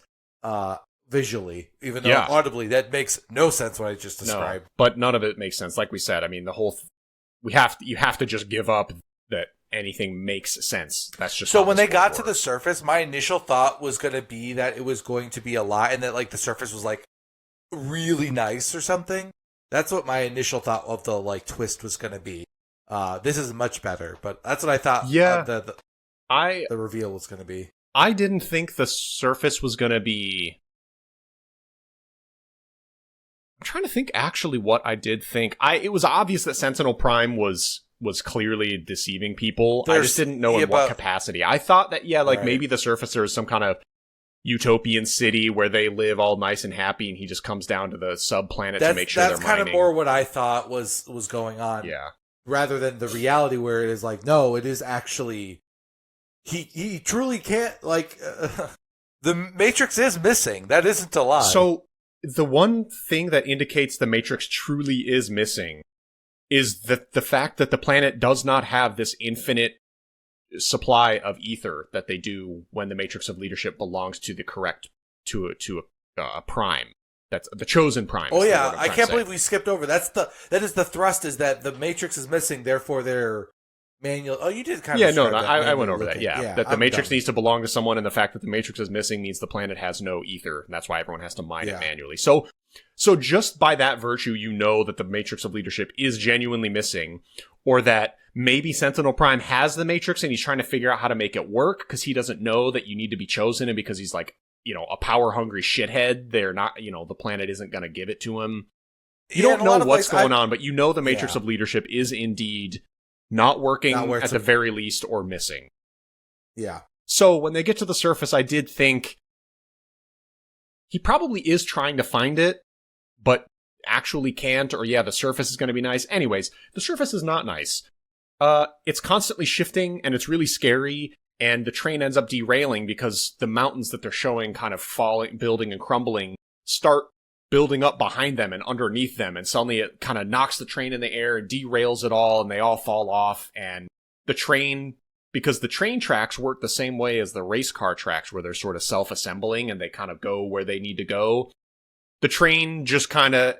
visually. Even though audibly that makes no sense what I just described. No, but none of it makes sense. Like we said, I mean, the whole... you have to just give up that anything makes sense. That's just... So when they got to the surface, my initial thought was going to be that it was going to be a lot, and that, like, the surface was, like, really nice or something. That's what my initial thought of the, like, twist was going to be. This is much better, but that's what I thought the reveal was going to be. I didn't think the surface was going to be... I'm trying to think actually what I did think. It was obvious that Sentinel Prime was clearly deceiving people. I just didn't know in what capacity. I thought that, maybe the surfacer is some kind of utopian city where they live all nice and happy, and he just comes down to the subplanet to make sure they're mining. That's kind of more what I thought was going on. Yeah. Rather than the reality where it is like, no, it is actually... He truly can't, like... the Matrix is missing. That isn't a lie. So, the one thing that indicates the Matrix truly is missing is the fact that the planet does not have this infinite supply of ether that they do when the Matrix of Leadership belongs to the correct, to a prime. That's the chosen prime. Oh yeah, I can't believe we skipped over. That is the thrust, is that the Matrix is missing, therefore they're manual. Oh, you did kind of. Yeah, no, I went over that. Yeah, that the Matrix needs to belong to someone, and the fact that the Matrix is missing means the planet has no ether, and that's why everyone has to mine it manually. So just by that virtue, you know that the Matrix of Leadership is genuinely missing, or that maybe Sentinel Prime has the Matrix and he's trying to figure out how to make it work because he doesn't know that you need to be chosen, and because he's like, a power-hungry shithead, they're not, the planet isn't going to give it to him. You don't know what's going on, but you know the Matrix of Leadership is indeed not working at the very least, or missing. Yeah. So when they get to the surface, I did think he probably is trying to find it, but actually can't, or the surface is going to be nice. Anyways, the surface is not nice. It's constantly shifting, and it's really scary, and the train ends up derailing because the mountains that they're showing kind of falling, building, and crumbling start building up behind them and underneath them, and suddenly it kind of knocks the train in the air and derails it all, and they all fall off, and the train, because the train tracks work the same way as the race car tracks, where they're sort of self-assembling and they kind of go where they need to go. The train just kind of...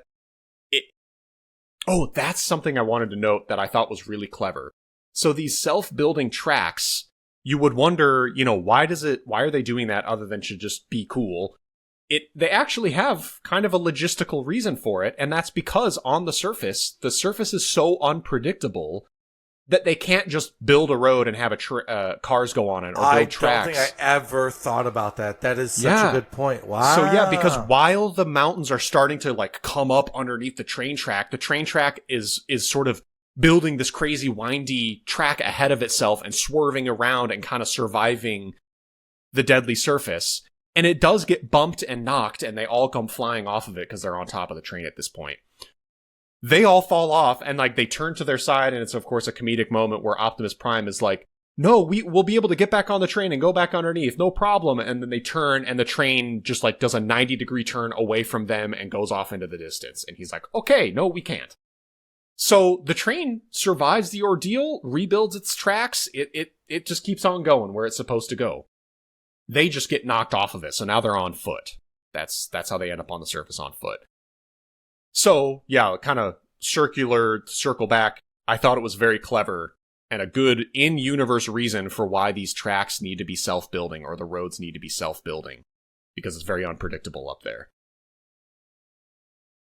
Oh, that's something I wanted to note that I thought was really clever. So these self-building tracks, you would wonder, why are they doing that other than to just be cool? They actually have kind of a logistical reason for it, and that's because on the surface is so unpredictable that they can't just build a road and have cars go on it, or build tracks. I don't think I ever thought about that. That is such a good point. Wow. So because while the mountains are starting to come up underneath the train track is sort of building this crazy windy track ahead of itself and swerving around and kind of surviving the deadly surface. And it does get bumped and knocked, and they all come flying off of it because they're on top of the train at this point. They all fall off, and they turn to their side, and it's of course a comedic moment where Optimus Prime is like, no, we'll be able to get back on the train and go back underneath, no problem. And then they turn, and the train just does a 90-degree turn away from them and goes off into the distance. And he's like, okay, no, we can't. So the train survives the ordeal, rebuilds its tracks, it just keeps on going where it's supposed to go. They just get knocked off of it, so now they're on foot. That's how they end up on the surface, on foot. So, kind of circle back. I thought it was very clever and a good in-universe reason for why these tracks need to be self-building, or the roads need to be self-building, because it's very unpredictable up there.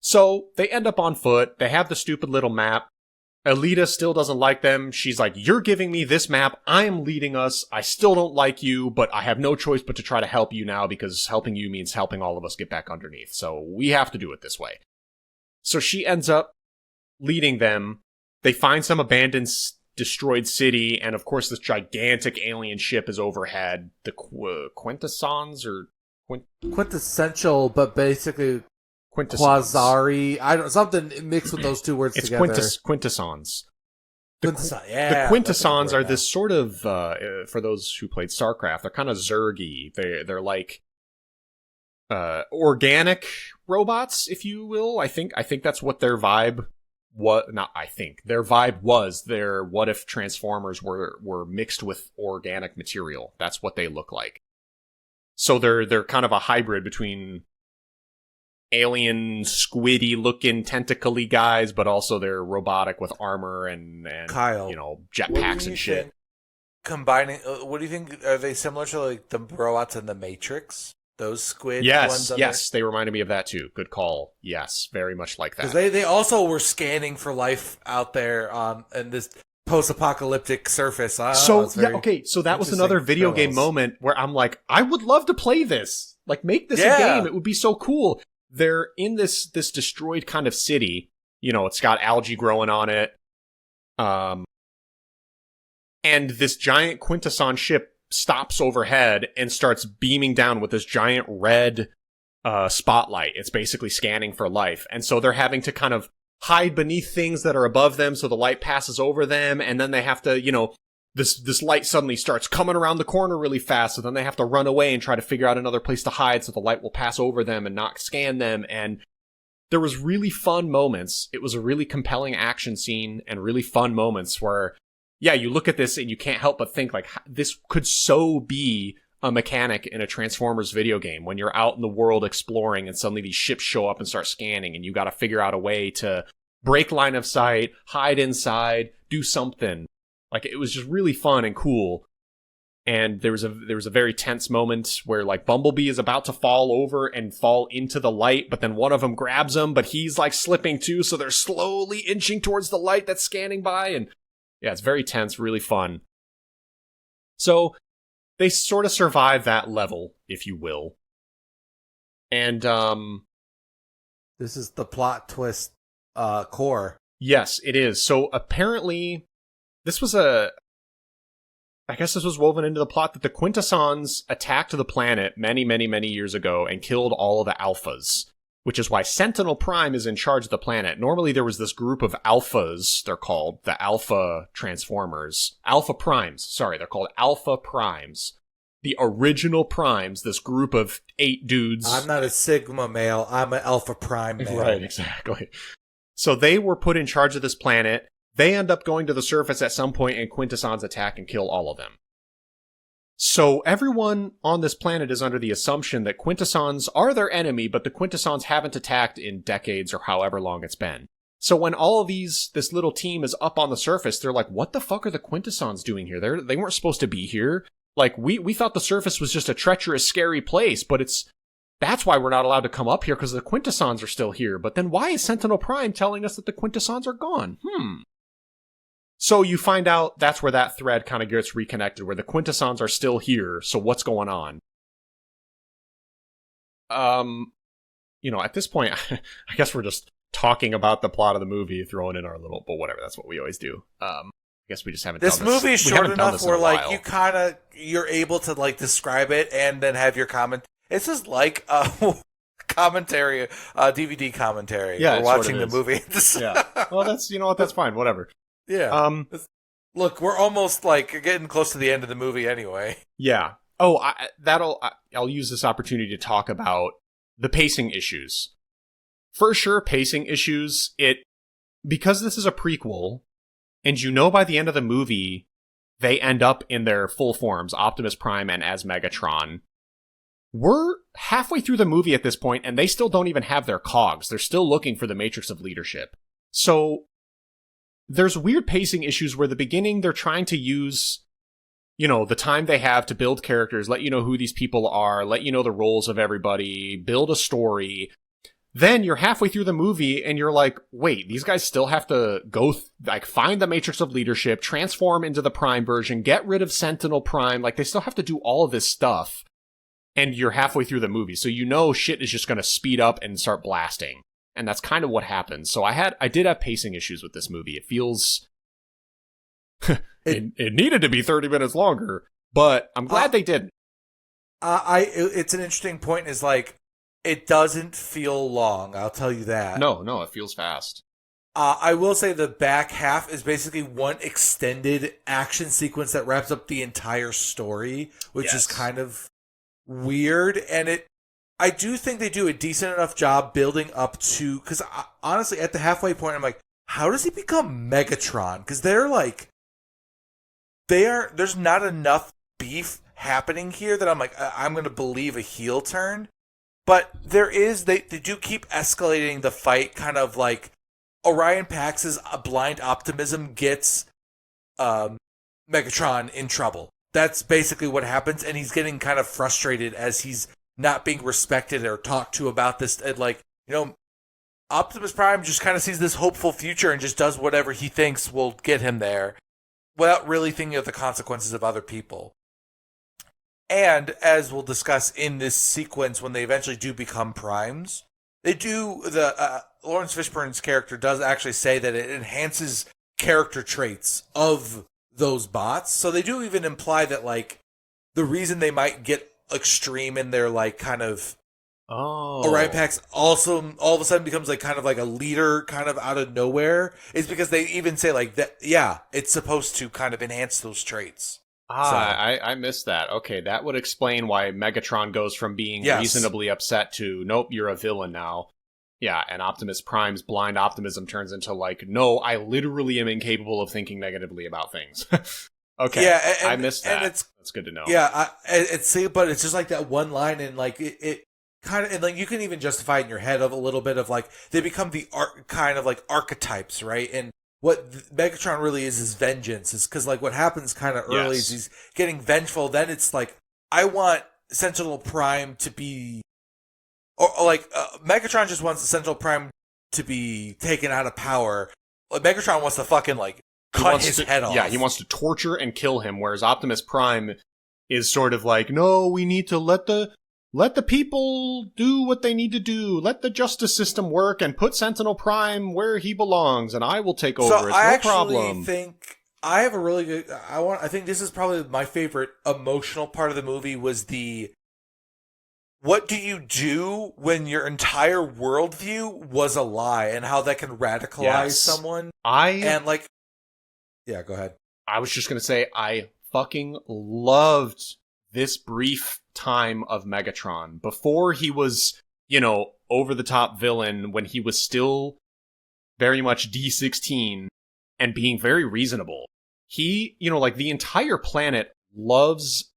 So, they end up on foot. They have the stupid little map. Alita still doesn't like them. She's like, you're giving me this map. I am leading us. I still don't like you, but I have no choice but to try to help you now, because helping you means helping all of us get back underneath. So we have to do it this way. So she ends up leading them. They find some abandoned, destroyed city, and of course this gigantic alien ship is overhead. The Quintessons, or... Quintessential, but basically... Quasari, something mixed with those two words together. It's Quintessons. The Quintessons are this sort of, for those who played StarCraft, they're kind of Zergy. They're like organic robots, if you will. I think that's what their vibe was. Not I think their vibe was. Their what if Transformers were mixed with organic material. That's what they look like. So they're kind of a hybrid between alien, squiddy looking, tentacly guys, but also they're robotic with armor and Kyle, jetpacks and shit. Combining, what do you think? Are they similar to the robots in the Matrix? Those squid ones? Yes, they reminded me of that too. Good call. Yes, very much like that. Because they also were scanning for life out there in this post-apocalyptic surface. So that was another video game moment where I'm like, I would love to play this. Make this a game. It would be so cool. They're in this destroyed kind of city. It's got algae growing on it. And this giant Quintesson ship stops overhead and starts beaming down with this giant red spotlight. It's basically scanning for life. And so they're having to kind of hide beneath things that are above them so the light passes over them. And then they have to, this light suddenly starts coming around the corner really fast, so then they have to run away and try to figure out another place to hide so the light will pass over them and not scan them. And there was really fun moments. It was a really compelling action scene and really fun moments where, yeah, you look at this and you can't help but think, like, this could so be a mechanic in a Transformers video game when you're out in the world exploring and suddenly these ships show up and start scanning and you got to figure out a way to break line of sight, hide inside, do something. Like, it was just really fun and cool. And there was a very tense moment where, like, Bumblebee is about to fall over and fall into the light, but then one of them grabs him, but he's, like, slipping too, so they're slowly inching towards the light that's scanning by. And yeah, it's very tense, really fun. So they sort of survive that level, if you will. And this is the plot twist core. Yes, it is. So apparently this was I guess this was woven into the plot that the Quintessons attacked the planet many, many, many years ago and killed all of the Alphas, which is why Sentinel Prime is in charge of the planet. Normally there was this group of Alphas, they're called, the Alpha Transformers. Alpha Primes, sorry, they're called Alpha Primes. The original Primes, this group of 8 dudes. I'm not a Sigma male, I'm an Alpha Prime male. Right, exactly. So they were put in charge of this planet. They end up going to the surface at some point and Quintessons attack and kill all of them. So everyone on this planet is under the assumption that Quintessons are their enemy, but the Quintessons haven't attacked in decades or however long it's been. So when all of this little team is up on the surface, they're like, what the fuck are the Quintessons doing here? They weren't supposed to be here. Like, we thought the surface was just a treacherous, scary place, but that's why we're not allowed to come up here, because the Quintessons are still here. But then why is Sentinel Prime telling us that the Quintessons are gone? So you find out that's where that thread kind of gets reconnected, where the Quintessons are still here, so what's going on? At this point, I guess we're just talking about the plot of the movie, throwing in our little, but whatever, that's what we always do. I guess we just haven't done this. This movie is short enough where, like, you're able to, like, describe it and then have your comment. It's just like commentary, DVD commentary. Yeah, we're watching the movie. Yeah. Well, that's fine, whatever. Yeah. Look, we're almost, like, getting close to the end of the movie anyway. Yeah. Oh, I'll use this opportunity to talk about the pacing issues. For sure, pacing issues. Because this is a prequel, and by the end of the movie, they end up in their full forms, Optimus Prime and as Megatron. We're halfway through the movie at this point, and they still don't even have their cogs. They're still looking for the Matrix of Leadership. So there's weird pacing issues where the beginning they're trying to use, the time they have to build characters, let you know who these people are, let you know the roles of everybody, build a story. Then you're halfway through the movie and you're like, wait, these guys still have to go, find the Matrix of Leadership, transform into the Prime version, get rid of Sentinel Prime. Like, they still have to do all of this stuff. And you're halfway through the movie. So shit is just going to speed up and start blasting. And that's kind of what happens. So I did have pacing issues with this movie. It feels it needed to be 30 minutes longer, but I'm glad they didn't. It's an interesting point is, like, it doesn't feel long. I'll tell you that. No, it feels fast. I will say the back half is basically one extended action sequence that wraps up the entire story, which is kind of weird. And I do think they do a decent enough job building up to, because honestly, at the halfway point, I'm like, how does he become Megatron? Because there's not enough beef happening here that I'm like, I'm going to believe a heel turn. But they do keep escalating the fight, kind of like Orion Pax's blind optimism gets Megatron in trouble. That's basically what happens, and he's getting kind of frustrated as he's not being respected or talked to about this. And, like, Optimus Prime just kind of sees this hopeful future and just does whatever he thinks will get him there without really thinking of the consequences of other people. And as we'll discuss in this sequence, when they eventually do become Primes, Lawrence Fishburne's character does actually say that it enhances character traits of those bots. So they do even imply that, like, the reason they might get extreme in their, like, kind of Orion Pax also all of a sudden becomes like kind of like a leader kind of out of nowhere is because they even say like that. Yeah, it's supposed to kind of enhance those traits. I missed that. Okay, that would explain why Megatron goes from being reasonably upset to, nope, you're a villain now. Yeah, and Optimus Prime's blind optimism turns into like, no, I literally am incapable of thinking negatively about things. Okay, yeah, I missed that. That's good to know. Yeah, but it's just like that one line, and like it kind of, and like you can even justify it in your head of a little bit of like they become the kind of like archetypes, right? And what Megatron really is vengeance, is because like what happens kind of early is he's getting vengeful. Then it's like I want Sentinel Prime to be. Or like Megatron just wants the Sentinel Prime to be taken out of power. Like, Megatron wants to fucking like cut his head off. Yeah, he wants to torture and kill him. Whereas Optimus Prime is sort of like, no, we need to let the people do what they need to do. Let the justice system work and put Sentinel Prime where he belongs, and I will take over. It's no problem. I think I have a really good. I think this is probably my favorite emotional part of the movie was the. What do you do when your entire worldview was a lie, and how that can radicalize someone? Yeah, go ahead. I was just going to say, I fucking loved this brief time of Megatron. Before he was, over-the-top villain, when he was still very much D16 and being very reasonable. He, the entire planet loves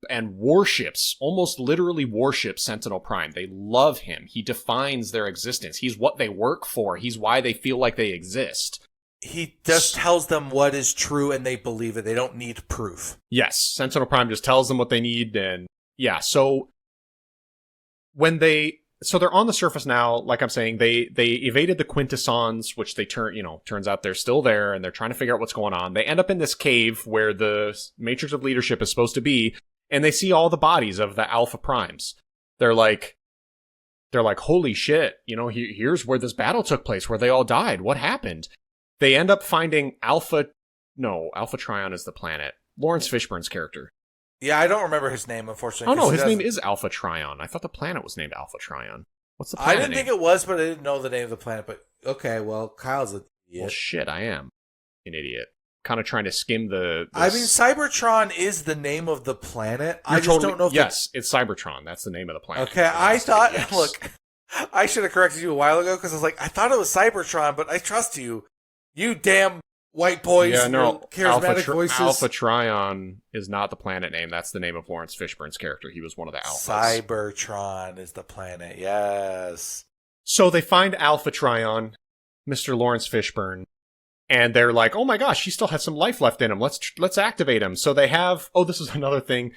and worships, almost literally worships Sentinel Prime. They love him. He defines their existence. He's what they work for. He's why they feel like they exist. He just tells them what is true and they believe it. They don't need proof. Yes, Sentinel Prime just tells them what they need, and so they're on the surface now, like I'm saying, they evaded the Quintessons, which they turns out they're still there, and they're trying to figure out what's going on. They end up in this cave where the Matrix of Leadership is supposed to be, and they see all the bodies of the Alpha Primes. They're like, holy shit, here's where this battle took place, where they all died. What happened? They end up finding Alpha Trion is the planet. Lawrence Fishburne's character. Yeah, I don't remember his name, unfortunately. Oh no, his name is Alpha Trion. I thought the planet was named Alpha Trion. What's the planet I didn't think it was, but I didn't know the name of the planet. But okay, well, Kyle's an idiot. Well, shit, I am an idiot. Kind of trying to skim the... I mean, Cybertron is the name of the planet. I just don't know if... Yes, it's Cybertron. That's the name of the planet. Okay, I thought... Yes. Look, I should have corrected you a while ago, because I was like, I thought it was Cybertron, but I trust you. You damn white boys. Yeah, no, charismatic voices. Alpha Trion is not the planet name. That's the name of Lawrence Fishburne's character. He was one of the Alphas. Cybertron is the planet, yes. So they find Alpha Trion, Mr. Lawrence Fishburne, and they're like, oh my gosh, he still has some life left in him. Let's activate him. So they have, this is another thing.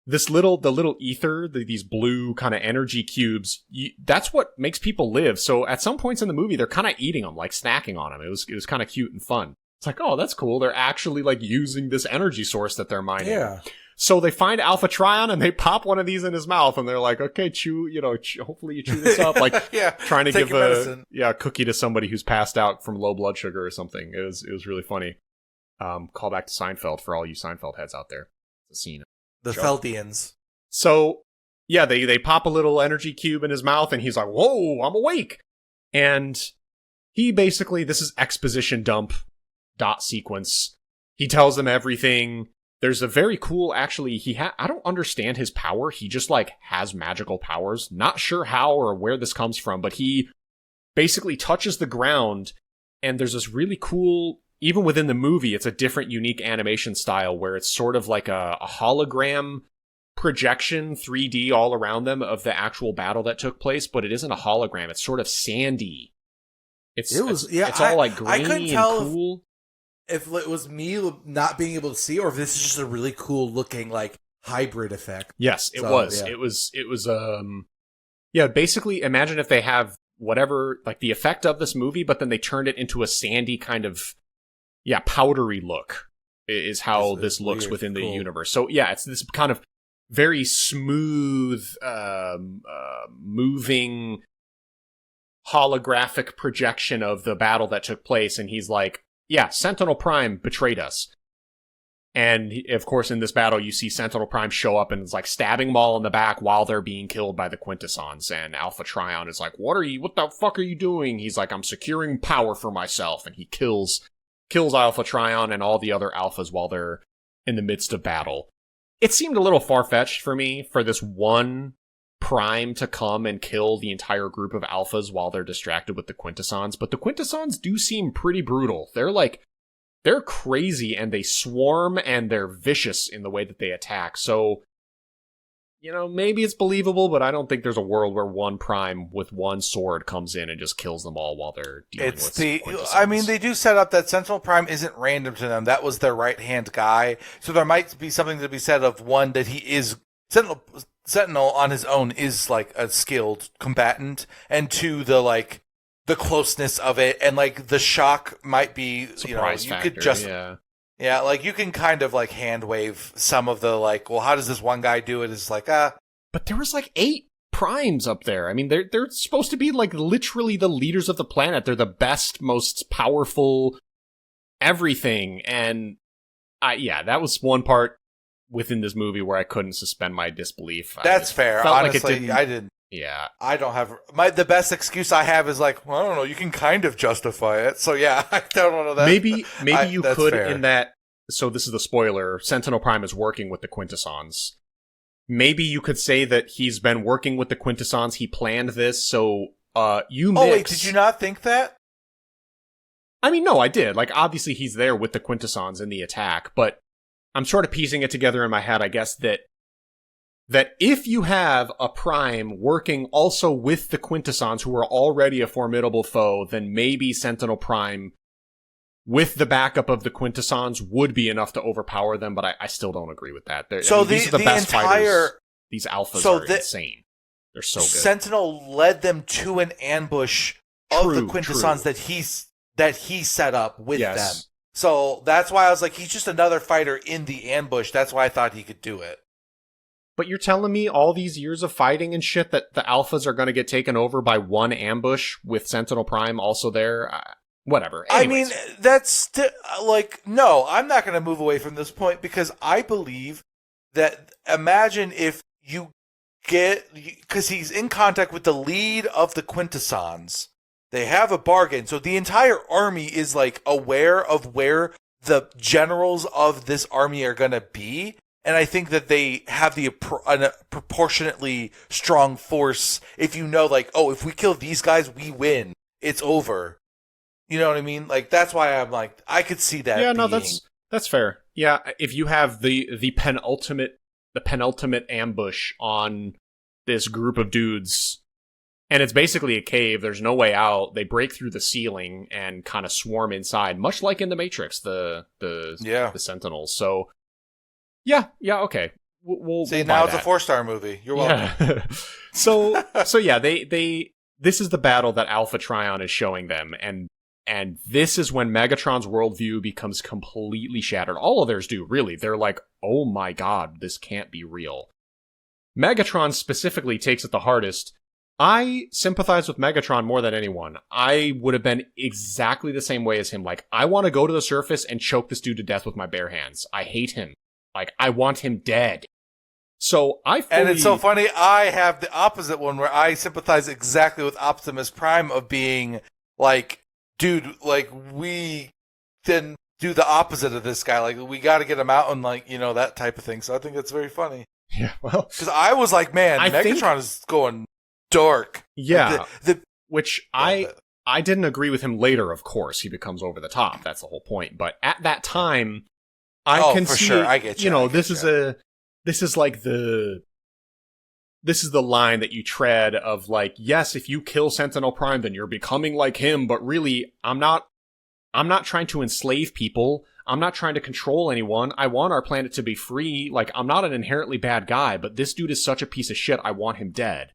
The little ether, these blue kind of energy cubes, that's what makes people live. So at some points in the movie, they're kind of eating them, like snacking on them. It was kind of cute and fun. It's like, oh, that's cool. They're actually like using this energy source that they're mining. Yeah. So they find Alpha Trion and they pop one of these in his mouth and they're like, okay, hopefully you chew this up. Like trying to give a cookie to somebody who's passed out from low blood sugar or something. It was really funny. Call back to Seinfeld for all you Seinfeld heads out there. It's a scene. The Feldians. So, yeah, they pop a little energy cube in his mouth, and he's like, whoa, I'm awake. And he basically, this is exposition dump dot sequence. He tells them everything. There's a very cool, actually, I don't understand his power. He just, has magical powers. Not sure how or where this comes from, but he basically touches the ground, and there's this really cool... Even within the movie, it's a different, unique animation style where it's sort of like a hologram projection, 3D all around them of the actual battle that took place, but it isn't a hologram. It's sort of sandy. It's all like grainy and cool. If it was me not being able to see, or if this is just a really cool looking hybrid effect. Yes, it was. Yeah. It was. Basically, imagine if they have whatever the effect of this movie, but then they turned it into a sandy kind of. Yeah, powdery look is how this looks weird, within the universe. So yeah, it's this kind of very smooth, moving holographic projection of the battle that took place. And he's like, yeah, Sentinel Prime betrayed us. And of course, in this battle, you see Sentinel Prime show up and is like stabbing them all in the back while they're being killed by the Quintessons. And Alpha Trion is like, what the fuck are you doing? He's like, I'm securing power for myself. And he kills Alpha Trion and all the other alphas while they're in the midst of battle. It seemed a little far-fetched for me for this one Prime to come and kill the entire group of alphas while they're distracted with the Quintessons. But the Quintessons do seem pretty brutal. They're crazy and they swarm and they're vicious in the way that they attack. So, maybe it's believable, but I don't think there's a world where one Prime with one sword comes in and just kills them all while they're dealing with Quintessons. I mean, they do set up that Sentinel Prime isn't random to them. That was their right-hand guy. So there might be something to be said of one that he is... Sentinel on his own is like a skilled combatant, and two, the closeness of it, and like the shock might be, surprise you factor, could just, yeah, like you can kind of like hand wave some of the well, how does this one guy do it? It's like, But there was like 8 Primes up there. I mean, they're supposed to be like literally the leaders of the planet. They're the best, most powerful everything. And that was one part within this movie where I couldn't suspend my disbelief. That's fair. Honestly, I didn't. Yeah. I don't have... the best excuse I have is like, well, I don't know, you can kind of justify it. So yeah, I don't know that. Maybe you could fair. in that... So this is the spoiler. Sentinel Prime is working with the Quintessons. Maybe you could say that he's been working with the Quintessons. He planned this, so you mix... Oh wait, did you not think that? I mean, no, I did. Like, obviously he's there with the Quintessons in the attack, but I'm sort of piecing it together in my head, I guess, that if you have a Prime working also with the Quintessons, who are already a formidable foe, then maybe Sentinel Prime, with the backup of the Quintessons, would be enough to overpower them, but I still don't agree with that. These are the best fighters. These alphas are insane. They're so good. Sentinel led them to an ambush of the Quintessons that he set up with them. So that's why I was like, he's just another fighter in the ambush. That's why I thought he could do it. But you're telling me all these years of fighting and shit that the alphas are going to get taken over by one ambush with Sentinel Prime also there? Whatever. Anyways. I mean, that's no, I'm not going to move away from this point because I believe that imagine if you because he's in contact with the lead of the Quintessons. They have a bargain. So the entire army is like aware of where the generals of this army are going to be. And I think that they have a proportionately strong force. If if we kill these guys, we win. It's over. You know what I mean? Like, that's why I'm like, I could see that. Yeah, no, that's fair. Yeah, if you have the penultimate ambush on this group of dudes, and it's basically a cave, there's no way out, they break through the ceiling and kind of swarm inside, much like in the Matrix, the Sentinels. So, yeah, okay. We'll see, now it's a 4-star movie. You're welcome. Yeah. so yeah, this is the battle that Alpha Trion is showing them, and this is when Megatron's worldview becomes completely shattered. All of theirs do, really. They're like, oh my god, this can't be real. Megatron specifically takes it the hardest. I sympathize with Megatron more than anyone. I would have been exactly the same way as him. Like, I want to go to the surface and choke this dude to death with my bare hands. I hate him. Like, I want him dead. So and it's so funny, I have the opposite one where I sympathize exactly with Optimus Prime of being like, dude, like, we didn't do the opposite of this guy. Like, we got to get him out and, like, that type of thing. So I think it's very funny. Yeah, well. Because I was like, man, Megatron is going dark. Yeah. I didn't agree with him later, of course. He becomes over the top. That's the whole point. But at that time, I can see, sure. I get you. This is the line that you tread of like, yes, if you kill Sentinel Prime, then you're becoming like him. But really, I'm not trying to enslave people. I'm not trying to control anyone. I want our planet to be free. Like, I'm not an inherently bad guy, but this dude is such a piece of shit. I want him dead.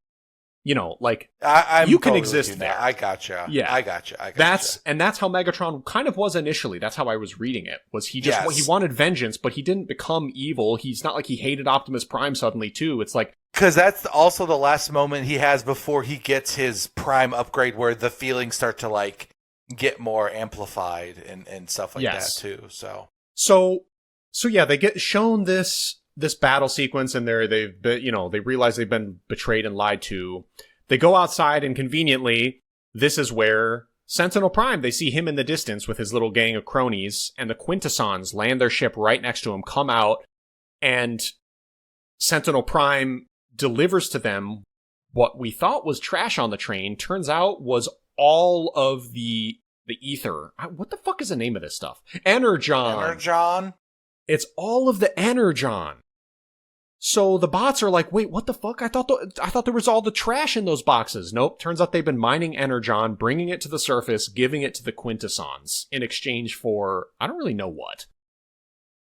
You can totally exist there. I gotcha. Yeah, I gotcha. That's how Megatron kind of was initially. That's how I was reading it. Was he just he wanted vengeance, but he didn't become evil. He's not like he hated Optimus Prime suddenly too. It's like, because that's also the last moment he has before he gets his Prime upgrade, where the feelings start to like get more amplified and stuff like that too. So So yeah, they get shown this battle sequence, and they realize they've been betrayed and lied to. They go outside, and conveniently, this is where Sentinel Prime, they see him in the distance with his little gang of cronies, and the Quintessons land their ship right next to him, come out, and Sentinel Prime delivers to them what we thought was trash on the train. Turns out was all of the ether. What the fuck is the name of this stuff? Energon. It's all of the Energon. So the bots are like, wait, what the fuck? I thought there was all the trash in those boxes. Nope. Turns out they've been mining Energon, bringing it to the surface, giving it to the Quintessons in exchange for, I don't really know what.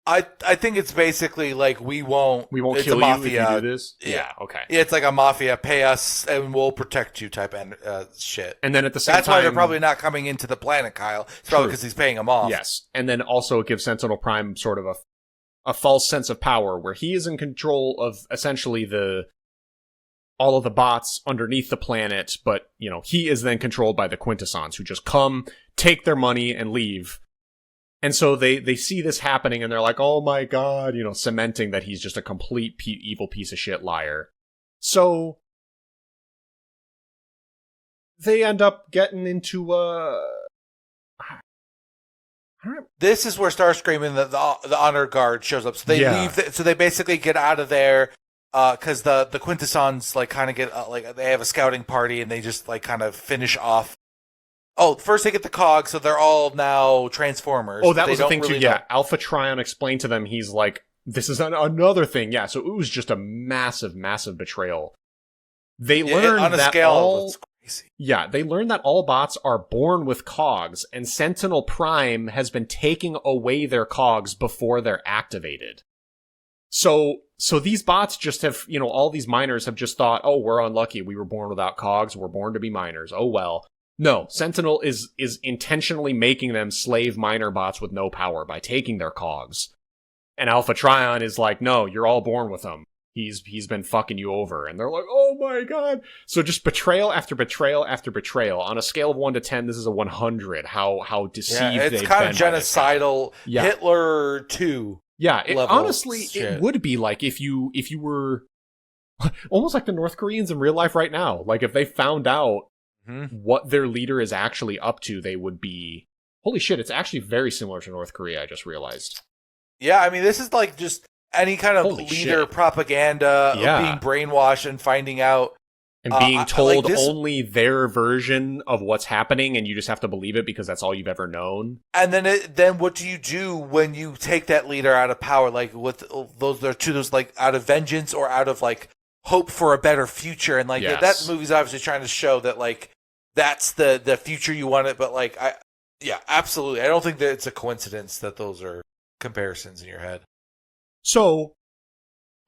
I think it's basically like we won't it's kill a mafia. You if you do this. Yeah, okay. It's like a mafia, pay us and we'll protect you type shit. And then at the same That's time, why they're probably not coming into the planet, Kyle. It's probably because he's paying them off. Yes, and then also it gives Sentinel Prime sort of a false sense of power where he is in control of essentially all of the bots underneath the planet, but he is then controlled by the Quintessons who just come, take their money, and leave. And so they see this happening and they're like, oh my god, cementing that he's just a complete evil piece of shit liar. So they end up getting into this is where Starscream and the honor guard shows up. So they leave. So they basically get out of there because the Quintessons like kind of get they have a scouting party and they just like kind of finish off. Oh, first they get the cogs, so they're all now Transformers. Oh, that was the thing too. Yeah, Alpha Trion explained to them. He's like, "This is another thing." Yeah, so it was just a massive, massive betrayal. They learned on a that scale that's crazy. Yeah, they learned that all bots are born with cogs, and Sentinel Prime has been taking away their cogs before they're activated. So these bots just have, all these miners have just thought, "Oh, we're unlucky. We were born without cogs. We're born to be miners. Oh well." No, Sentinel is intentionally making them slave miner bots with no power by taking their cogs. And Alpha Trion is like, no, you're all born with him. He's been fucking you over. And they're like, oh my god. So just betrayal after betrayal after betrayal. On a scale of 1 to 10, this is a 100. How deceived they've been. It's kind of genocidal. Hitler 2. Yeah, honestly, it would be like if you were almost like the North Koreans in real life right now. Like if they found out what their leader is actually up to, they would be, holy shit, it's actually very similar to North Korea, I just realized. Yeah, I mean, this is like just any kind of leader propaganda, being brainwashed and finding out. And being told only their version of what's happening, and you just have to believe it because that's all you've ever known. And then what do you do when you take that leader out of power? Like, with those like out of vengeance or out of like hope for a better future, and like that movie's obviously trying to show that like that's the future you want it, but like absolutely, I don't think that it's a coincidence that those are comparisons in your head. So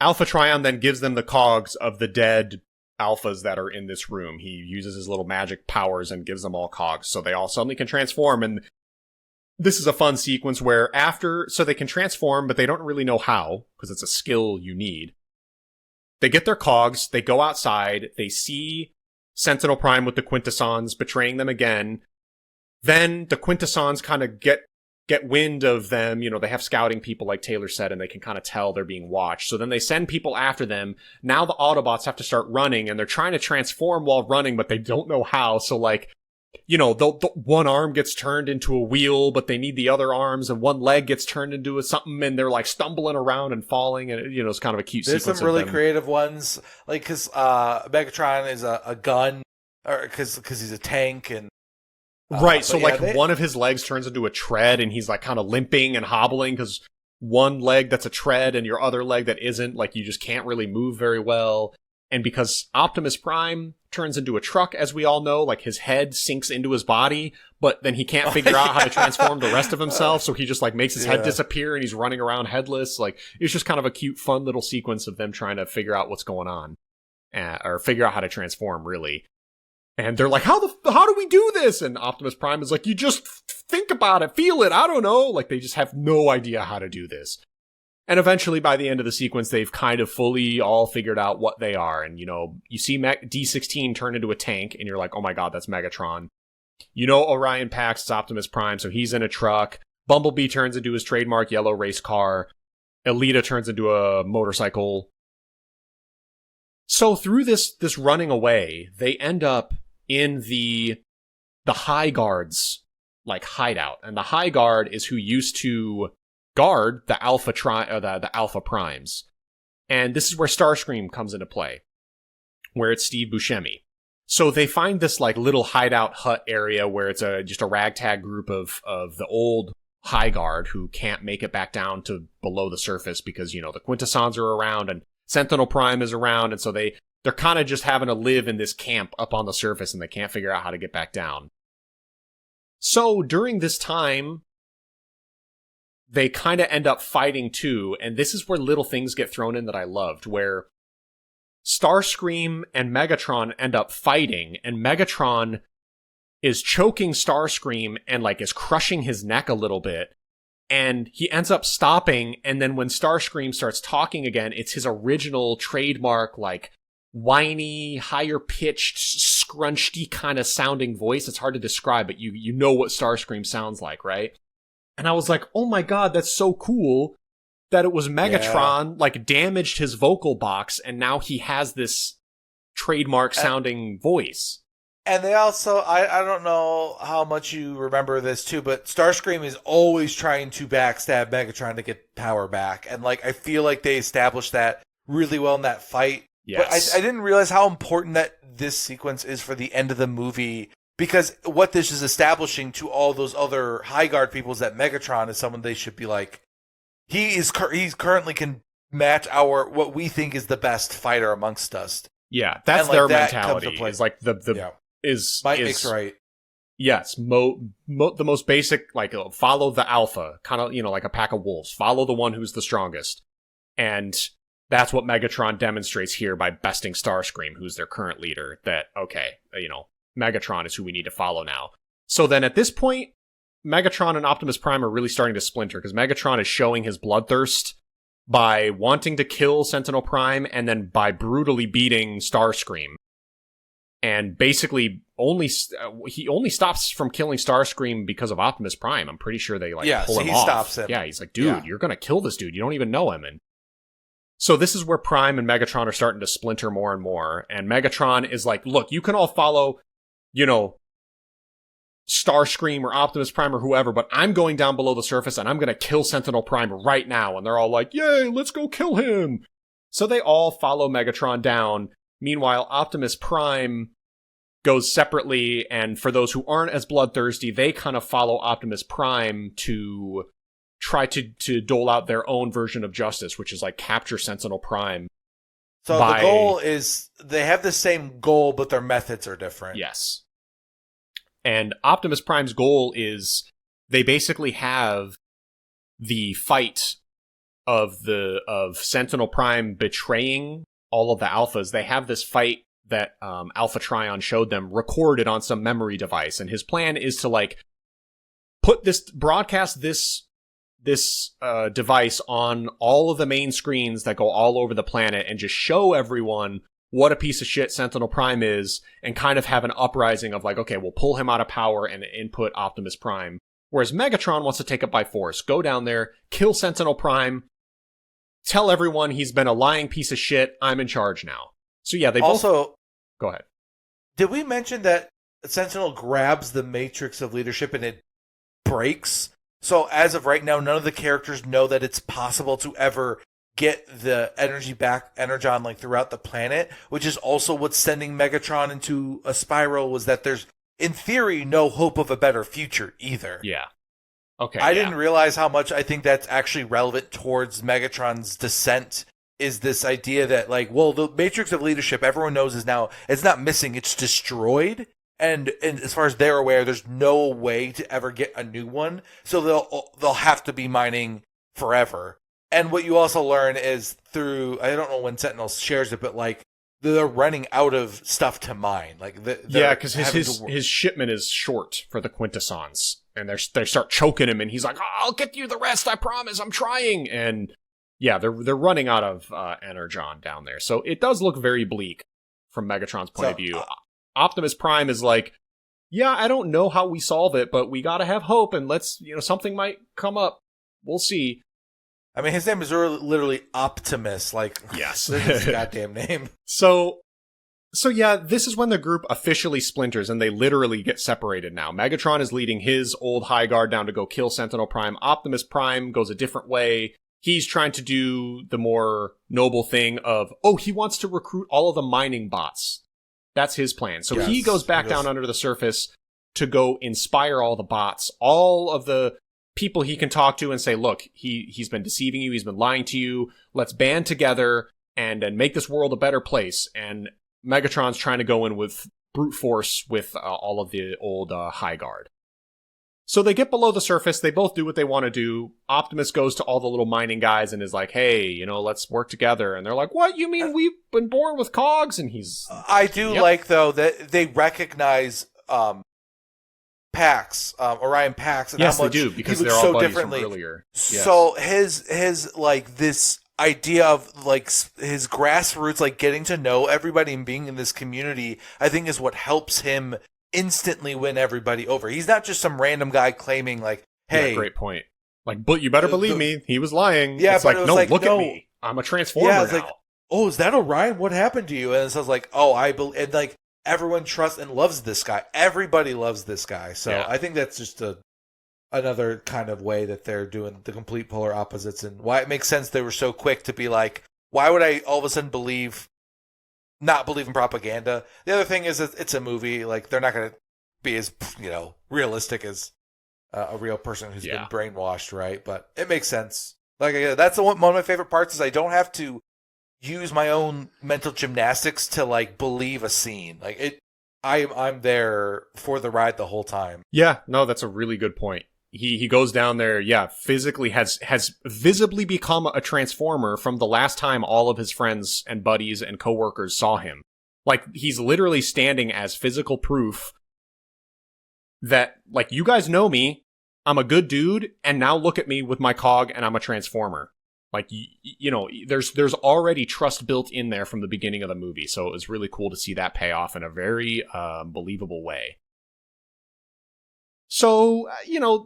Alpha Trion then gives them the cogs of the dead alphas that are in this room. He uses his little magic powers and gives them all cogs, so they all suddenly can transform. And this is a fun sequence where so they can transform, but they don't really know how because it's a skill you need. They get their cogs, they go outside, they see Sentinel Prime with the Quintessons betraying them again. Then the Quintessons kind of get wind of them. They have scouting people like Taylor said, and they can kind of tell they're being watched. So then they send people after them. Now the Autobots have to start running, and they're trying to transform while running, but they don't know how. So like, the one arm gets turned into a wheel, but they need the other arms, and one leg gets turned into something, and they're like stumbling around and falling, and it's kind of a cute sequence. There's some really creative ones, like because Megatron is a gun, or because he's a tank, and right. So one of his legs turns into a tread, and he's like kind of limping and hobbling because one leg that's a tread and your other leg that isn't, like you just can't really move very well. And because Optimus Prime turns into a truck, as we all know, like his head sinks into his body, but then he can't figure out how to transform the rest of himself, so he just like makes his head disappear and he's running around headless. Like, it's just kind of a cute, fun little sequence of them trying to figure out what's going on, or figure out how to transform, really. And they're like, how do we do this? And Optimus Prime is like, you just think about it, feel it, I don't know. Like, they just have no idea how to do this. And eventually, by the end of the sequence, they've kind of fully all figured out what they are. And, you see D16 turn into a tank, and you're like, oh my god, that's Megatron. Orion Pax is Optimus Prime, so he's in a truck. Bumblebee turns into his trademark yellow race car. Elita turns into a motorcycle. So through this running away, they end up in the High Guard's like hideout, and the High Guard is who used to guard the the Alpha Primes, and this is where Starscream comes into play, where it's Steve Buscemi. So they find this like little hideout hut area where it's just a ragtag group of the old High Guard who can't make it back down to below the surface because, the Quintessons are around and Sentinel Prime is around, and so they're kind of just having to live in this camp up on the surface and they can't figure out how to get back down. So during this time, they kind of end up fighting too, and this is where little things get thrown in that I loved, where Starscream and Megatron end up fighting, and Megatron is choking Starscream and like is crushing his neck a little bit, and he ends up stopping, and then when Starscream starts talking again, it's his original trademark like whiny, higher pitched, scrunchy kind of sounding voice. It's hard to describe, but you know what Starscream sounds like, right? And I was like, oh my god, that's so cool that it was Megatron, like, damaged his vocal box, and now he has this trademark sounding voice. And they also, I don't know how much you remember this too, but Starscream is always trying to backstab Megatron to get power back. And like, I feel like they established that really well in that fight. Yes. But I didn't realize how important that this sequence is for the end of the movie, because what this is establishing to all those other High Guard people is that Megatron is someone they should be like, he's currently can match what we think is the best fighter amongst us. Yeah, that's their mentality. It's like Mike makes right. Yes, the most basic, like, follow the alpha, kind of, like a pack of wolves. Follow the one who's the strongest. And that's what Megatron demonstrates here by besting Starscream, who's their current leader, that, okay, Megatron is who we need to follow now. So then at this point, Megatron and Optimus Prime are really starting to splinter, because Megatron is showing his bloodthirst by wanting to kill Sentinel Prime and then by brutally beating Starscream. And basically, he only stops from killing Starscream because of Optimus Prime. I'm pretty sure they pull him off. He stops him. Yeah, he's like, dude, you're gonna kill this dude. You don't even know him. And so this is where Prime and Megatron are starting to splinter more and more. And Megatron is like, look, you can all follow, Starscream or Optimus Prime or whoever, but I'm going down below the surface and I'm gonna kill Sentinel Prime right now. And they're all like, yay, let's go kill him. So they all follow Megatron down. Meanwhile, Optimus Prime goes separately, and for those who aren't as bloodthirsty, they kind of follow Optimus Prime to try to dole out their own version of justice, which is like capture Sentinel Prime. So the goal is, they have the same goal, but their methods are different. Yes. And Optimus Prime's goal is, they basically have the fight of Sentinel Prime betraying all of the Alphas. They have this fight that Alpha Trion showed them recorded on some memory device, and his plan is to broadcast this device on all of the main screens that go all over the planet and just show everyone what a piece of shit Sentinel Prime is, and kind of have an uprising of like, okay, we'll pull him out of power and input Optimus Prime. Whereas Megatron wants to take it by force, go down there, kill Sentinel Prime, tell everyone he's been a lying piece of shit, I'm in charge now. So yeah, they also go ahead. Did we mention that Sentinel grabs the matrix of leadership and it breaks? So as of right now, none of the characters know that it's possible to ever get the energon throughout the planet, which is also what's sending Megatron into a spiral, was that there's, in theory, no hope of a better future either. Yeah. Okay. I didn't realize how much I think that's actually relevant towards Megatron's descent, is this idea that, the matrix of leadership, everyone knows, is now, it's not missing, it's destroyed. And as far as they're aware, there's no way to ever get a new one. So they'll have to be mining forever. And what you also learn is through, I don't know when Sentinel shares it, but they're running out of stuff to mine. Because his shipment is short for the Quintessons. And they start choking him, and he's like, I'll get you the rest, I promise, I'm trying. And yeah, they're running out of energon down there. So it does look very bleak from Megatron's point of view. Optimus Prime is like, yeah, I don't know how we solve it, but we gotta have hope, and let's, something might come up. We'll see. I mean, his name is literally Optimus. Like, Yes. his goddamn name. So yeah, this is when the group officially splinters and they literally get separated now. Megatron is leading his old high guard down to go kill Sentinel Prime. Optimus Prime goes a different way. He's trying to do the more noble thing of, he wants to recruit all of the mining bots. That's his plan. So he goes back down under the surface to go inspire all the bots, all of the people he can talk to and say, look, he's been deceiving you. He's been lying to you. Let's band together and make this world a better place. And Megatron's trying to go in with brute force with all of the old high guard. So they get below the surface. They both do what they want to do. Optimus goes to all the little mining guys and is like, hey, let's work together. And they're like, what? You mean we've been born with cogs? And he's... I do like, though, that they recognize Pax, Orion Pax. And yes, how much they do, because he they're looks all so buddies differently. from earlier. Yes. So his like, this idea of like his grassroots, like getting to know everybody and being in this community, I think is what helps him instantly win everybody over. He's not just some random guy claiming like, hey, yeah, great point. Like, but you better believe me, he was lying. Yeah, it's but like, it was no, like, look no. at me. I'm a transformer yeah, it's now. like, oh, is that Orion? What happened to you? And so I was like, I believe, and like everyone trusts and loves this guy. Everybody loves this guy. So yeah. I think that's just another kind of way that they're doing the complete polar opposites, and why it makes sense they were so quick to be like, why would I all of a sudden not believe in propaganda? The other thing is that it's a movie. Like, they're not going to be as, realistic as a real person who's been brainwashed, right? But it makes sense. Like, that's one of my favorite parts is I don't have to use my own mental gymnastics to like believe a scene. Like I'm there for the ride the whole time. Yeah, no, that's a really good point. He goes down there, physically has visibly become a transformer from the last time all of his friends and buddies and coworkers saw him. Like, he's literally standing as physical proof that, like, you guys know me, I'm a good dude, and now look at me with my cog and I'm a transformer. Like, there's already trust built in there from the beginning of the movie, so it was really cool to see that pay off in a very believable way. So,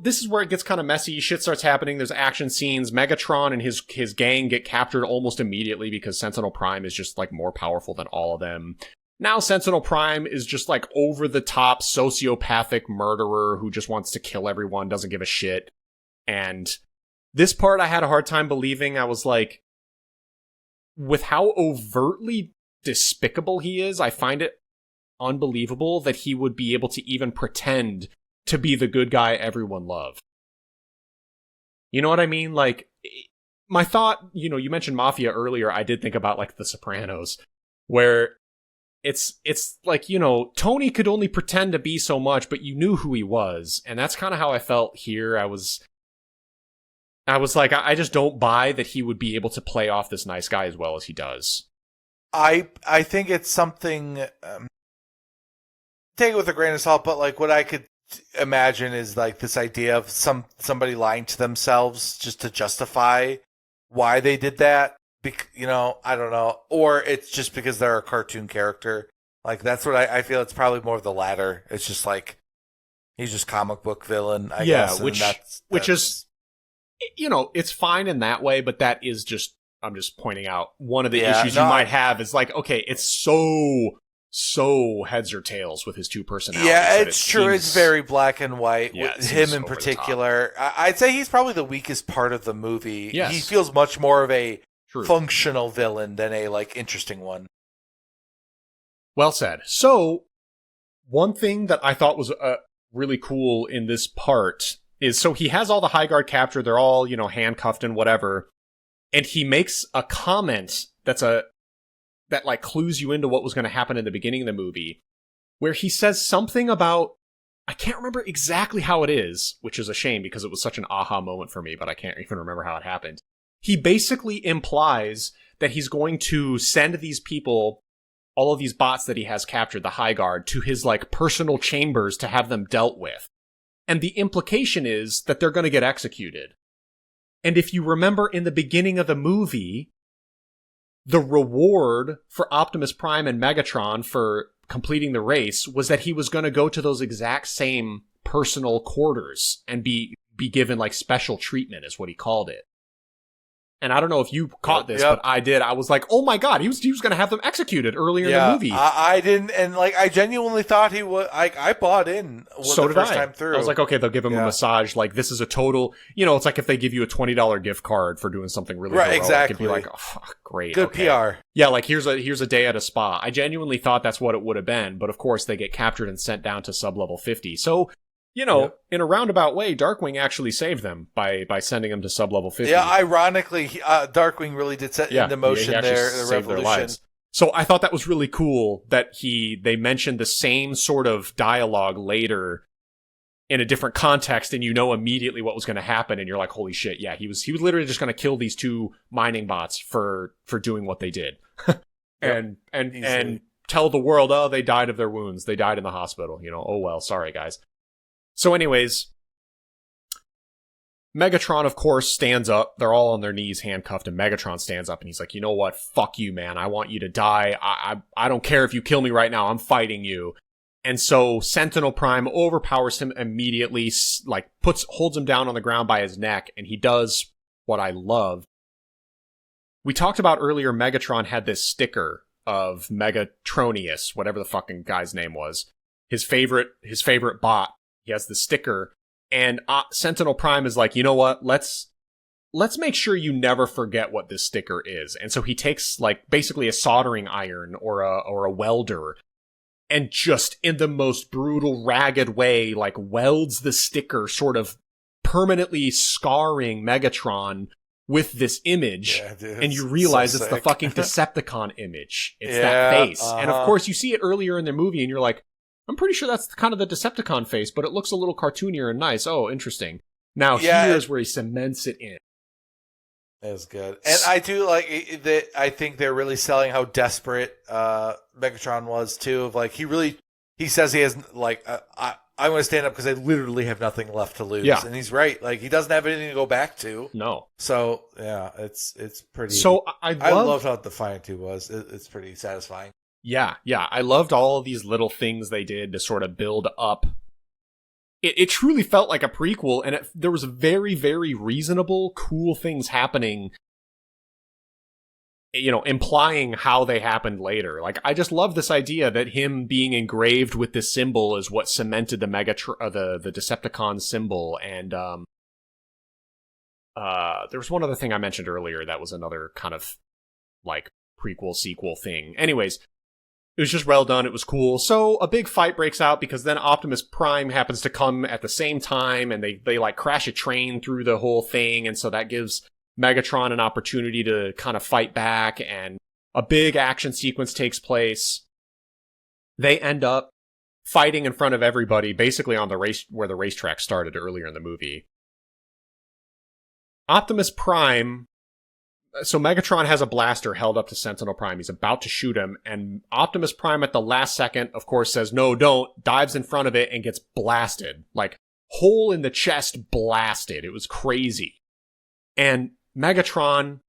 this is where it gets kind of messy. Shit starts happening. There's action scenes. Megatron and his gang get captured almost immediately because Sentinel Prime is just, like, more powerful than all of them. Now Sentinel Prime is just, like, over-the-top sociopathic murderer who just wants to kill everyone, doesn't give a shit. And this part I had a hard time believing. I was like, with how overtly despicable he is, I find it unbelievable that he would be able to even pretend to be the good guy everyone loved. You know what I mean? Like, my thought, you mentioned Mafia earlier, I did think about, like, The Sopranos, where it's like, Tony could only pretend to be so much, but you knew who he was, and that's kind of how I felt here. I was like, I just don't buy that he would be able to play off this nice guy as well as he does. I think it's something, take it with a grain of salt, but like what I could imagine is like this idea of somebody lying to themselves just to justify why they did that. I don't know. Or it's just because they're a cartoon character. Like, that's what I feel. It's probably more of the latter. It's just like, he's just comic book villain, I guess. Which is, it's fine in that way, but that is just, I'm just pointing out, one of the issues you might have is like, okay, it's so heads or tails with his two personalities. Yeah, it's true. It's very black and white. Yeah, with him in particular. I'd say he's probably the weakest part of the movie. Yes. He feels much more of a functional villain than a like interesting one. Well said. So, one thing that I thought was really cool in this part is, so he has all the High Guard captured. They're all, handcuffed and whatever. And he makes a comment that like clues you into what was going to happen in the beginning of the movie, where he says something about, I can't remember exactly how it is, which is a shame because it was such an aha moment for me, but I can't even remember how it happened. He basically implies that he's going to send these people, all of these bots that he has captured, the High Guard, to his like personal chambers to have them dealt with. And the implication is that they're going to get executed. And if you remember in the beginning of the movie, the reward for Optimus Prime and Megatron for completing the race was that he was going to go to those exact same personal quarters and be given like special treatment, is what he called it. And I don't know if you caught this, but I did. I was like, oh my God, he was going to have them executed earlier in the movie. I didn't. And like, I genuinely thought he would. I bought in so the first time through. I was like, okay, they'll give him a massage. Like, this is a total, it's like if they give you a $20 gift card for doing something really heroic. Exactly. It'd be like, oh, fuck, great. Good PR. Yeah, like here's a day at a spa. I genuinely thought that's what it would have been. But of course, they get captured and sent down to sub-level 50. So, in a roundabout way, Darkwing actually saved them by sending them to sub-level 50. Yeah, ironically, Darkwing really did set into motion the revolution. Their lives. So I thought that was really cool that they mentioned the same sort of dialogue later in a different context, and immediately what was going to happen, and you're like, holy shit, yeah, he was literally just going to kill these two mining bots for doing what they did. and tell the world, oh, they died of their wounds. They died in the hospital. Oh well, sorry guys. So anyways, Megatron, of course, stands up. They're all on their knees, handcuffed, and Megatron stands up and he's like, you know what? Fuck you, man. I want you to die. I don't care if you kill me right now. I'm fighting you. And so Sentinel Prime overpowers him immediately, like holds him down on the ground by his neck, and he does what I love. We talked about earlier, Megatron had this sticker of Megatronius, whatever the fucking guy's name was. His favorite bot. He has the sticker, and Sentinel Prime is like, you know what? Let's make sure you never forget what this sticker is. And so he takes like basically a soldering iron or a welder, and just in the most brutal, ragged way, like welds the sticker, sort of permanently scarring Megatron with this image. Yeah, dude, and you realize it's the fucking Decepticon image. It's that face. And of course, you see it earlier in the movie, and you're like, I'm pretty sure that's kind of the Decepticon face, but it looks a little cartoonier and nice. Oh, interesting. Now, here's where he cements it in. That was good. And I do like that. I think they're really selling how desperate Megatron was, too. Of like, he says he has, like, I'm going to stand up because I literally have nothing left to lose. Yeah. And he's right. Like, he doesn't have anything to go back to. No. So, yeah, it's pretty. So, I love how defiant he was. It's pretty satisfying. Yeah. I loved all of these little things they did to sort of build up. It truly felt like a prequel, and there was very, very reasonable, cool things happening, implying how they happened later. Like, I just love this idea that him being engraved with this symbol is what cemented the the Decepticon symbol, and there was one other thing I mentioned earlier that was another kind of, like, prequel, sequel thing. Anyways, it was just well done. It was cool. So a big fight breaks out because then Optimus Prime happens to come at the same time, and they like crash a train through the whole thing. And so that gives Megatron an opportunity to kind of fight back, and a big action sequence takes place. They end up fighting in front of everybody, basically on the race where the racetrack started earlier in the movie. Optimus Prime. So Megatron has a blaster held up to Sentinel Prime. He's about to shoot him, and Optimus Prime at the last second, of course, says, no, don't, dives in front of it and gets blasted. Like, hole in the chest blasted. It was crazy. And Megatron,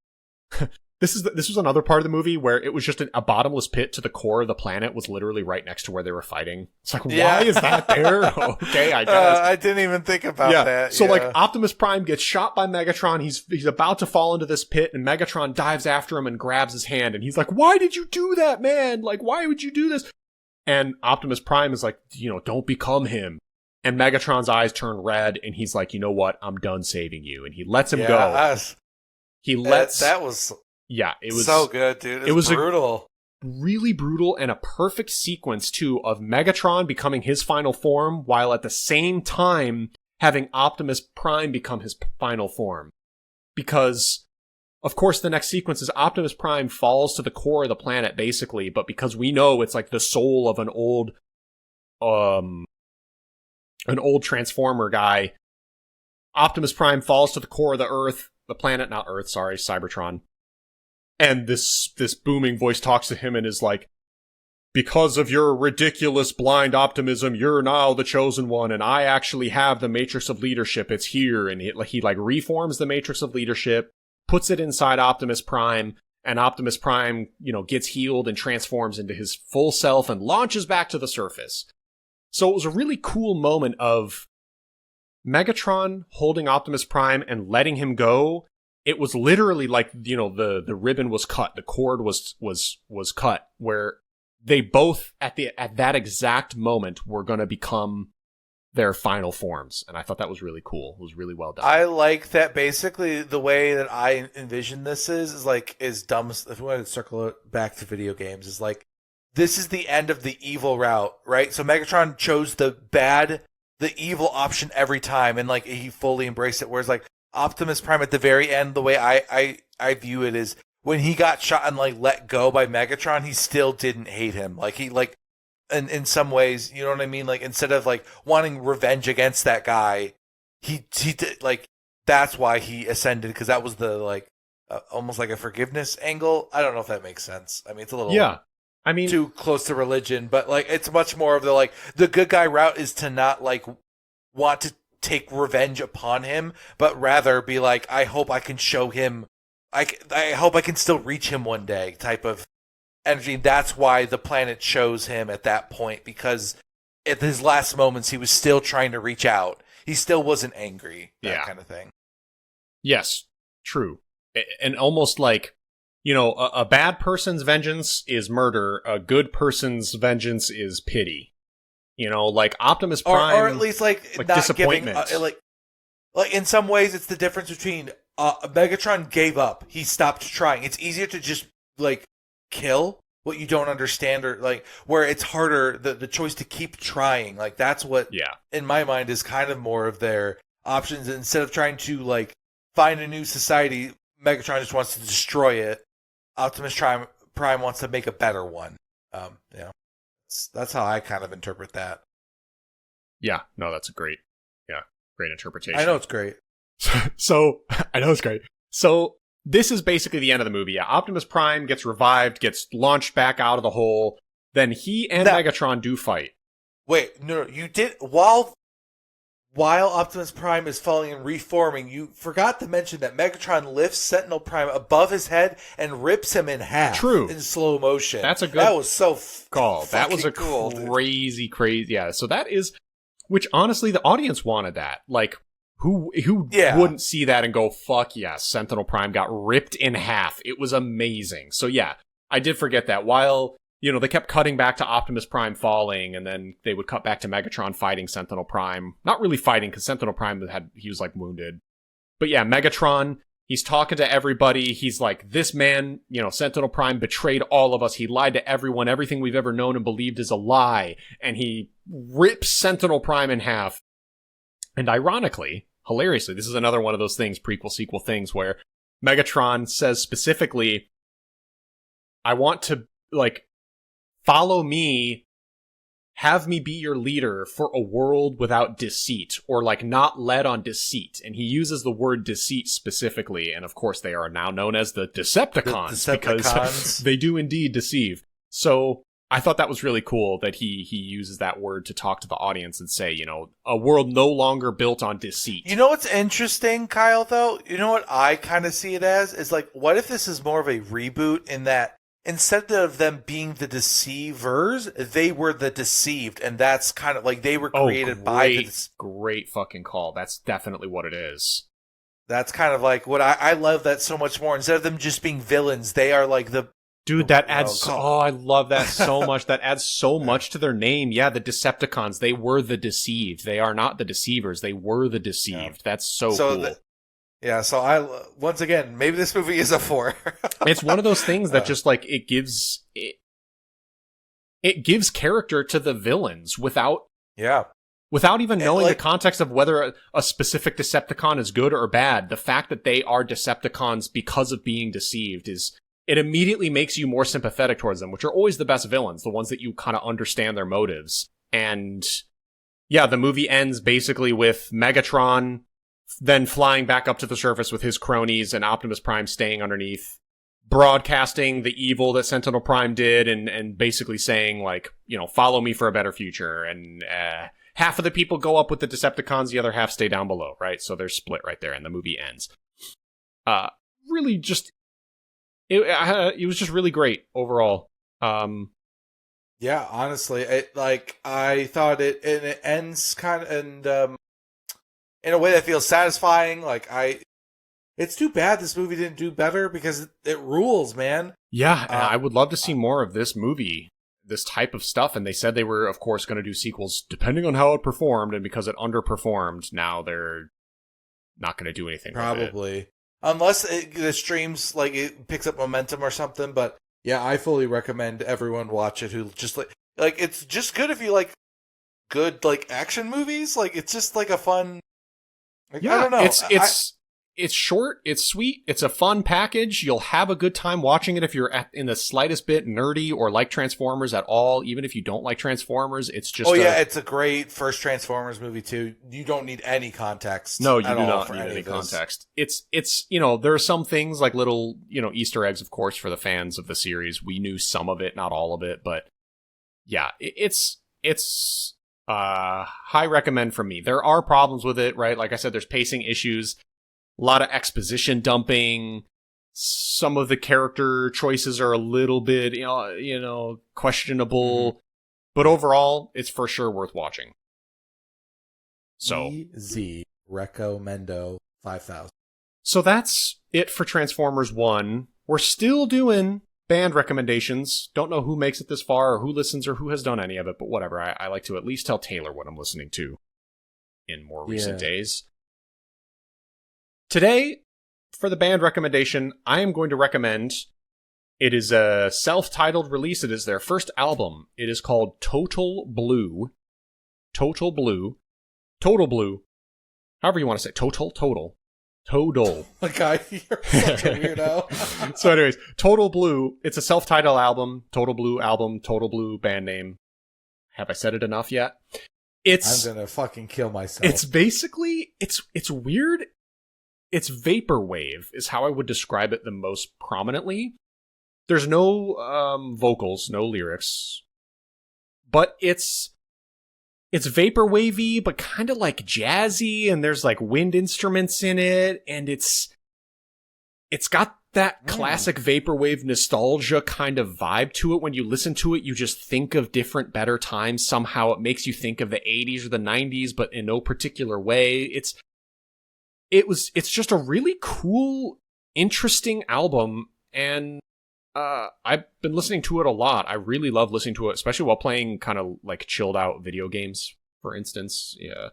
this was another part of the movie where it was just a bottomless pit to the core of the planet was literally right next to where they were fighting. It's like, why is that there? Okay, I guess. I didn't even think about that. So like Optimus Prime gets shot by Megatron. He's about to fall into this pit, and Megatron dives after him and grabs his hand. And he's like, why did you do that, man? Like, why would you do this? And Optimus Prime is like, don't become him. And Megatron's eyes turn red, and he's like, you know what? I'm done saving you. And he lets him go. That was... Yeah, it was so good, dude. It was brutal. Really brutal, and a perfect sequence, too, of Megatron becoming his final form, while at the same time having Optimus Prime become his final form. Because, of course, the next sequence is Optimus Prime falls to the core of the planet, basically, but because we know it's like the soul of an old Transformer guy, Optimus Prime falls to the core of the planet, not Earth, sorry, Cybertron. And this booming voice talks to him and is like, because of your ridiculous blind optimism, you're now the chosen one, and I actually have the Matrix of Leadership. It's here. And he like reforms the Matrix of Leadership, puts it inside Optimus Prime, and Optimus Prime, gets healed and transforms into his full self and launches back to the surface. So it was a really cool moment of Megatron holding Optimus Prime and letting him go, it was literally like, you know, the ribbon was cut, the cord was cut, where they both at that exact moment were going to become their final forms, and I thought that was really cool. It was really well done. I like that. Basically, the way that I envision this is dumb. If we want to circle it back to video games, is like this is the end of the evil route, right? So Megatron chose the evil option every time, and like he fully embraced it. Whereas like Optimus Prime at the very end, the way I view it is when he got shot and like let go by Megatron, he still didn't hate him. Like he like. And in some ways, you know what I mean? Like, instead of, like, wanting revenge against that guy, he did, like, that's why he ascended, because that was the, like, almost like a forgiveness angle. I don't know if that makes sense. I mean, it's a little too close to religion, but, like, it's much more of the, like, the good guy route is to not, like, want to take revenge upon him, but rather be like, I hope I can show him, I hope I can still reach him one day type of energy. That's why the planet chose him at that point, because at his last moments he was still trying to reach out. He still wasn't angry. That kind of thing. Yes, true. And almost like, you know, a bad person's vengeance is murder. A good person's vengeance is pity. You know, like Optimus Prime, or at least like not disappointment. Giving, like in some ways, it's the difference between Megatron gave up. He stopped trying. It's easier to just like kill what you don't understand, or like where it's harder, the choice to keep trying. Like that's what in my mind is kind of more of their options. Instead of trying to like find a new society, Megatron just wants to destroy it. Optimus Prime wants to make a better one. That's how I kind of interpret that. Yeah, no, that's a great interpretation. I know it's great. So I know it's great. So this is basically the end of the movie. Yeah, Optimus Prime gets revived, gets launched back out of the hole. Then he and Megatron do fight. Wait, no, you did while Optimus Prime is falling and reforming. You forgot to mention that Megatron lifts Sentinel Prime above his head and rips him in half. True, in slow motion. That was so call. That was a cool, crazy. Yeah. So that is, which honestly, the audience wanted that. Like, who wouldn't see that and go, fuck yes, Sentinel Prime got ripped in half. It was amazing. So yeah, I did forget that. While, you know, they kept cutting back to Optimus Prime falling, and then they would cut back to Megatron fighting Sentinel Prime. Not really fighting, because Sentinel Prime he was like wounded. But yeah, Megatron, he's talking to everybody. He's like, this man, you know, Sentinel Prime betrayed all of us. He lied to everyone. Everything we've ever known and believed is a lie. And he rips Sentinel Prime in half. And ironically, hilariously, this is another one of those things, prequel, sequel things, where Megatron says specifically, I want to, like, follow me, have me be your leader for a world without deceit, or, like, not led on deceit. And he uses the word deceit specifically, and of course they are now known as the Decepticons. Because they do indeed deceive. So I thought that was really cool that he uses that word to talk to the audience and say, you know, a world no longer built on deceit. You know what's interesting, Kyle, though? You know what I kind of see it as? Is like, what if this is more of a reboot in that instead of them being the deceivers, they were the deceived, and that's kind of like they were created by the... Great fucking call. That's definitely what it is. That's kind of like what I love that so much more. Instead of them just being villains, they are like the... Dude, that adds... I love that so much. That adds so much to their name. Yeah, the Decepticons, they were the deceived. They are not the deceivers. They were the deceived. Yeah. That's so cool. So once again, maybe this movie is a 4. It's one of those things that just, like, it gives character to the villains without even knowing the context of whether a specific Decepticon is good or bad. The fact that they are Decepticons because of being deceived it immediately makes you more sympathetic towards them, which are always the best villains, the ones that you kind of understand their motives. And yeah, the movie ends basically with Megatron then flying back up to the surface with his cronies and Optimus Prime staying underneath, broadcasting the evil that Sentinel Prime did, and basically saying, like, you know, follow me for a better future. And half of the people go up with the Decepticons, the other half stay down below, right? So they're split right there, and the movie ends. Really just... It was just really great overall. Yeah, honestly, I thought it ends kind of in a way that feels satisfying. Like It's too bad this movie didn't do better because it rules, man. Yeah, and I would love to see more of this movie, this type of stuff. And they said they were, of course, going to do sequels depending on how it performed. And because it underperformed, now they're not going to do anything Probably. with it. Unless the streams, like, it picks up momentum or something. But yeah, I fully recommend everyone watch it who just like it's just good if you like good, like, action movies. Like, it's just like a fun, like, Yeah, I don't know. It's short, it's sweet, it's a fun package. You'll have a good time watching it if you're in the slightest bit nerdy or like Transformers at all. Even if you don't like Transformers, it's just it's a great first Transformers movie too. You don't need any context. No, you do not need any context. It's there are some things like little, Easter eggs, of course, for the fans of the series. We knew some of it, not all of it, but yeah, it's high recommend from me. There are problems with it, right? Like I said, there's pacing issues. A lot of exposition dumping. Some of the character choices are a little bit, questionable. Mm-hmm. But overall, it's for sure worth watching. So, EZ Recommendo 5000. So that's it for Transformers 1. We're still doing band recommendations. Don't know who makes it this far or who listens or who has done any of it, but whatever. I like to at least tell Taylor what I'm listening to in more recent days. Today, for the band recommendation, I am going to recommend, it is a self-titled release. It is their first album. It is called Total Blue. Total Blue. Total Blue. However you want to say it. Total. Okay, you're such a weirdo. So anyways, Total Blue. It's a self-titled album. Total Blue album. Total Blue band name. Have I said it enough yet? I'm gonna fucking kill myself. It's basically, it's weird. It's vaporwave is how I would describe it the most prominently. There's no vocals, no lyrics, but it's vaporwavy, but kind of like jazzy, and there's like wind instruments in it, and it's got that classic vaporwave nostalgia kind of vibe to it. When you listen to it, you just think of different, better times. Somehow it makes you think of the 80s or the 90s, but in no particular way. It's just a really cool, interesting album, and I've been listening to it a lot. I really love listening to it, especially while playing kind of like chilled out video games, for instance. Yeah,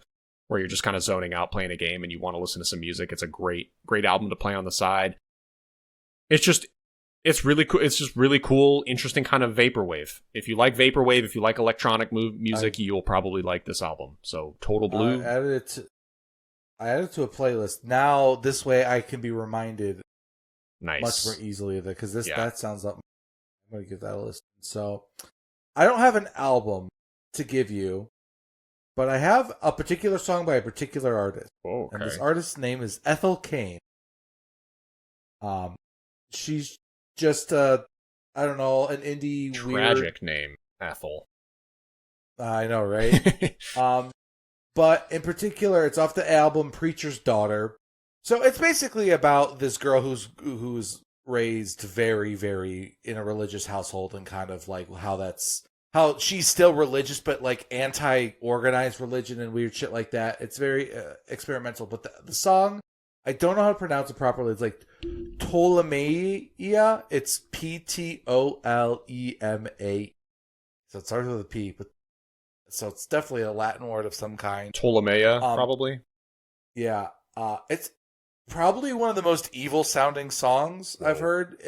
where you're just kind of zoning out playing a game and you want to listen to some music. It's a great album to play on the side. It's really cool. It's just really cool, interesting kind of vaporwave. If you like vaporwave, if you like electronic music, you'll probably like this album. So Total Blue. I added it to a playlist. Now, this way I can be reminded much more easily of it, because that sounds like... I'm going to give that a listen. So, I don't have an album to give you, but I have a particular song by a particular artist. Oh, okay. And this artist's name is Ethel Cain. She's just, I don't know, an indie tragic name, Ethel. I know, right? But in particular, it's off the album Preacher's Daughter. So it's basically about this girl who's raised very, very in a religious household, and kind of like how she's still religious, but like anti-organized religion and weird shit like that. It's very experimental. But the song, I don't know how to pronounce it properly. It's like Ptolemaea. It's P-T-O-L-E-M-A. So it starts with a P, but so it's definitely a Latin word of some kind. Ptolemaea, probably. Yeah. It's probably one of the most evil sounding songs I've heard.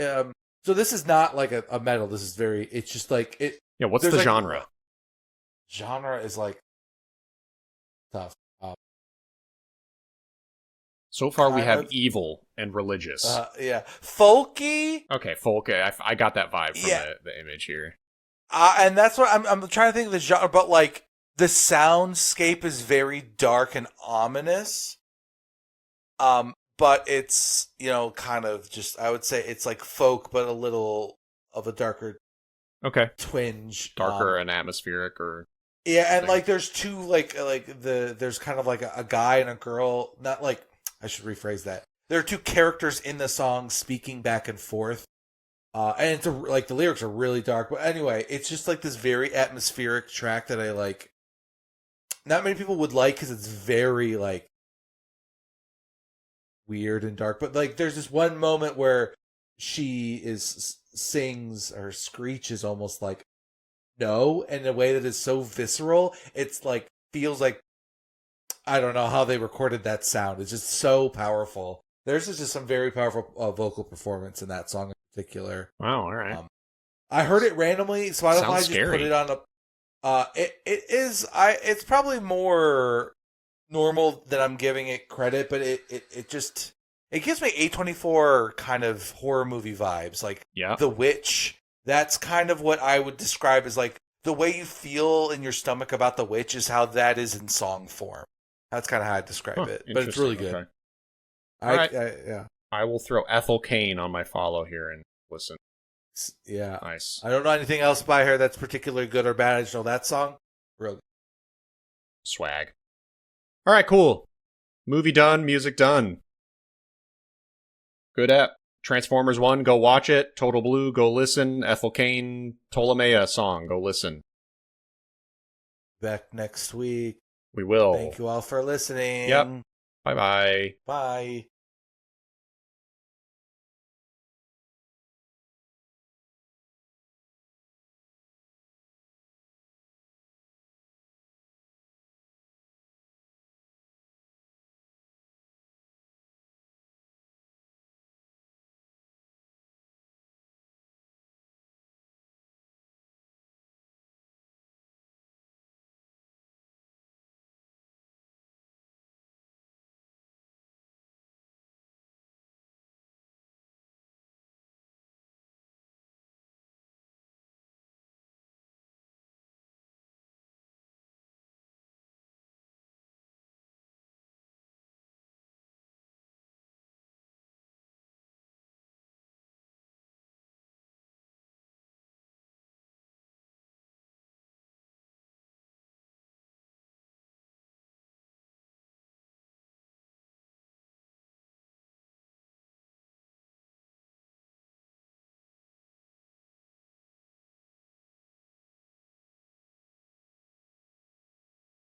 So this is not like a metal. This is it's just like it. Yeah. What's the genre? Genre is like tough. So far we have evil and religious. Yeah. Folky. Okay. Folk. I got that vibe from the image here. And that's what I'm trying to think of the genre, but like the soundscape is very dark and ominous. But it's, kind of just, I would say it's like folk, but a little of a darker twinge. Darker and atmospheric or... Yeah, and like there's two, there's kind of like a guy and a girl, not like, I should rephrase that. There are two characters in the song speaking back and forth. And it's the lyrics are really dark, but anyway, it's just like this very atmospheric track that I like. Not many people would like because it's very weird and dark. But like, there's this one moment where she sings or screeches almost like no in a way that is so visceral. It's like feels like I don't know how they recorded that sound. It's just so powerful. There's just some very powerful vocal performance in that song in particular. Wow, all right. I heard it randomly, so I don't know. I just scary. put it on a. It's probably more normal than I'm giving it credit, but it gives me A24 kind of horror movie vibes, like The Witch. That's kind of what I would describe as like the way you feel in your stomach about The Witch is how that is in song form. That's kind of how I describe it, but it's really good. Okay. All right. Yeah. I will throw Ethel Cain on my follow here and listen. Yeah. Nice. I don't know anything else by her that's particularly good or bad. I just know that song. Real good. Swag. All right, cool. Movie done, music done. Good app. Transformers 1, go watch it. Total Blue, go listen. Ethel Cain, Ptolemaea song, go listen. Back next week. We will. Thank you all for listening. Yep. Bye-bye. Bye.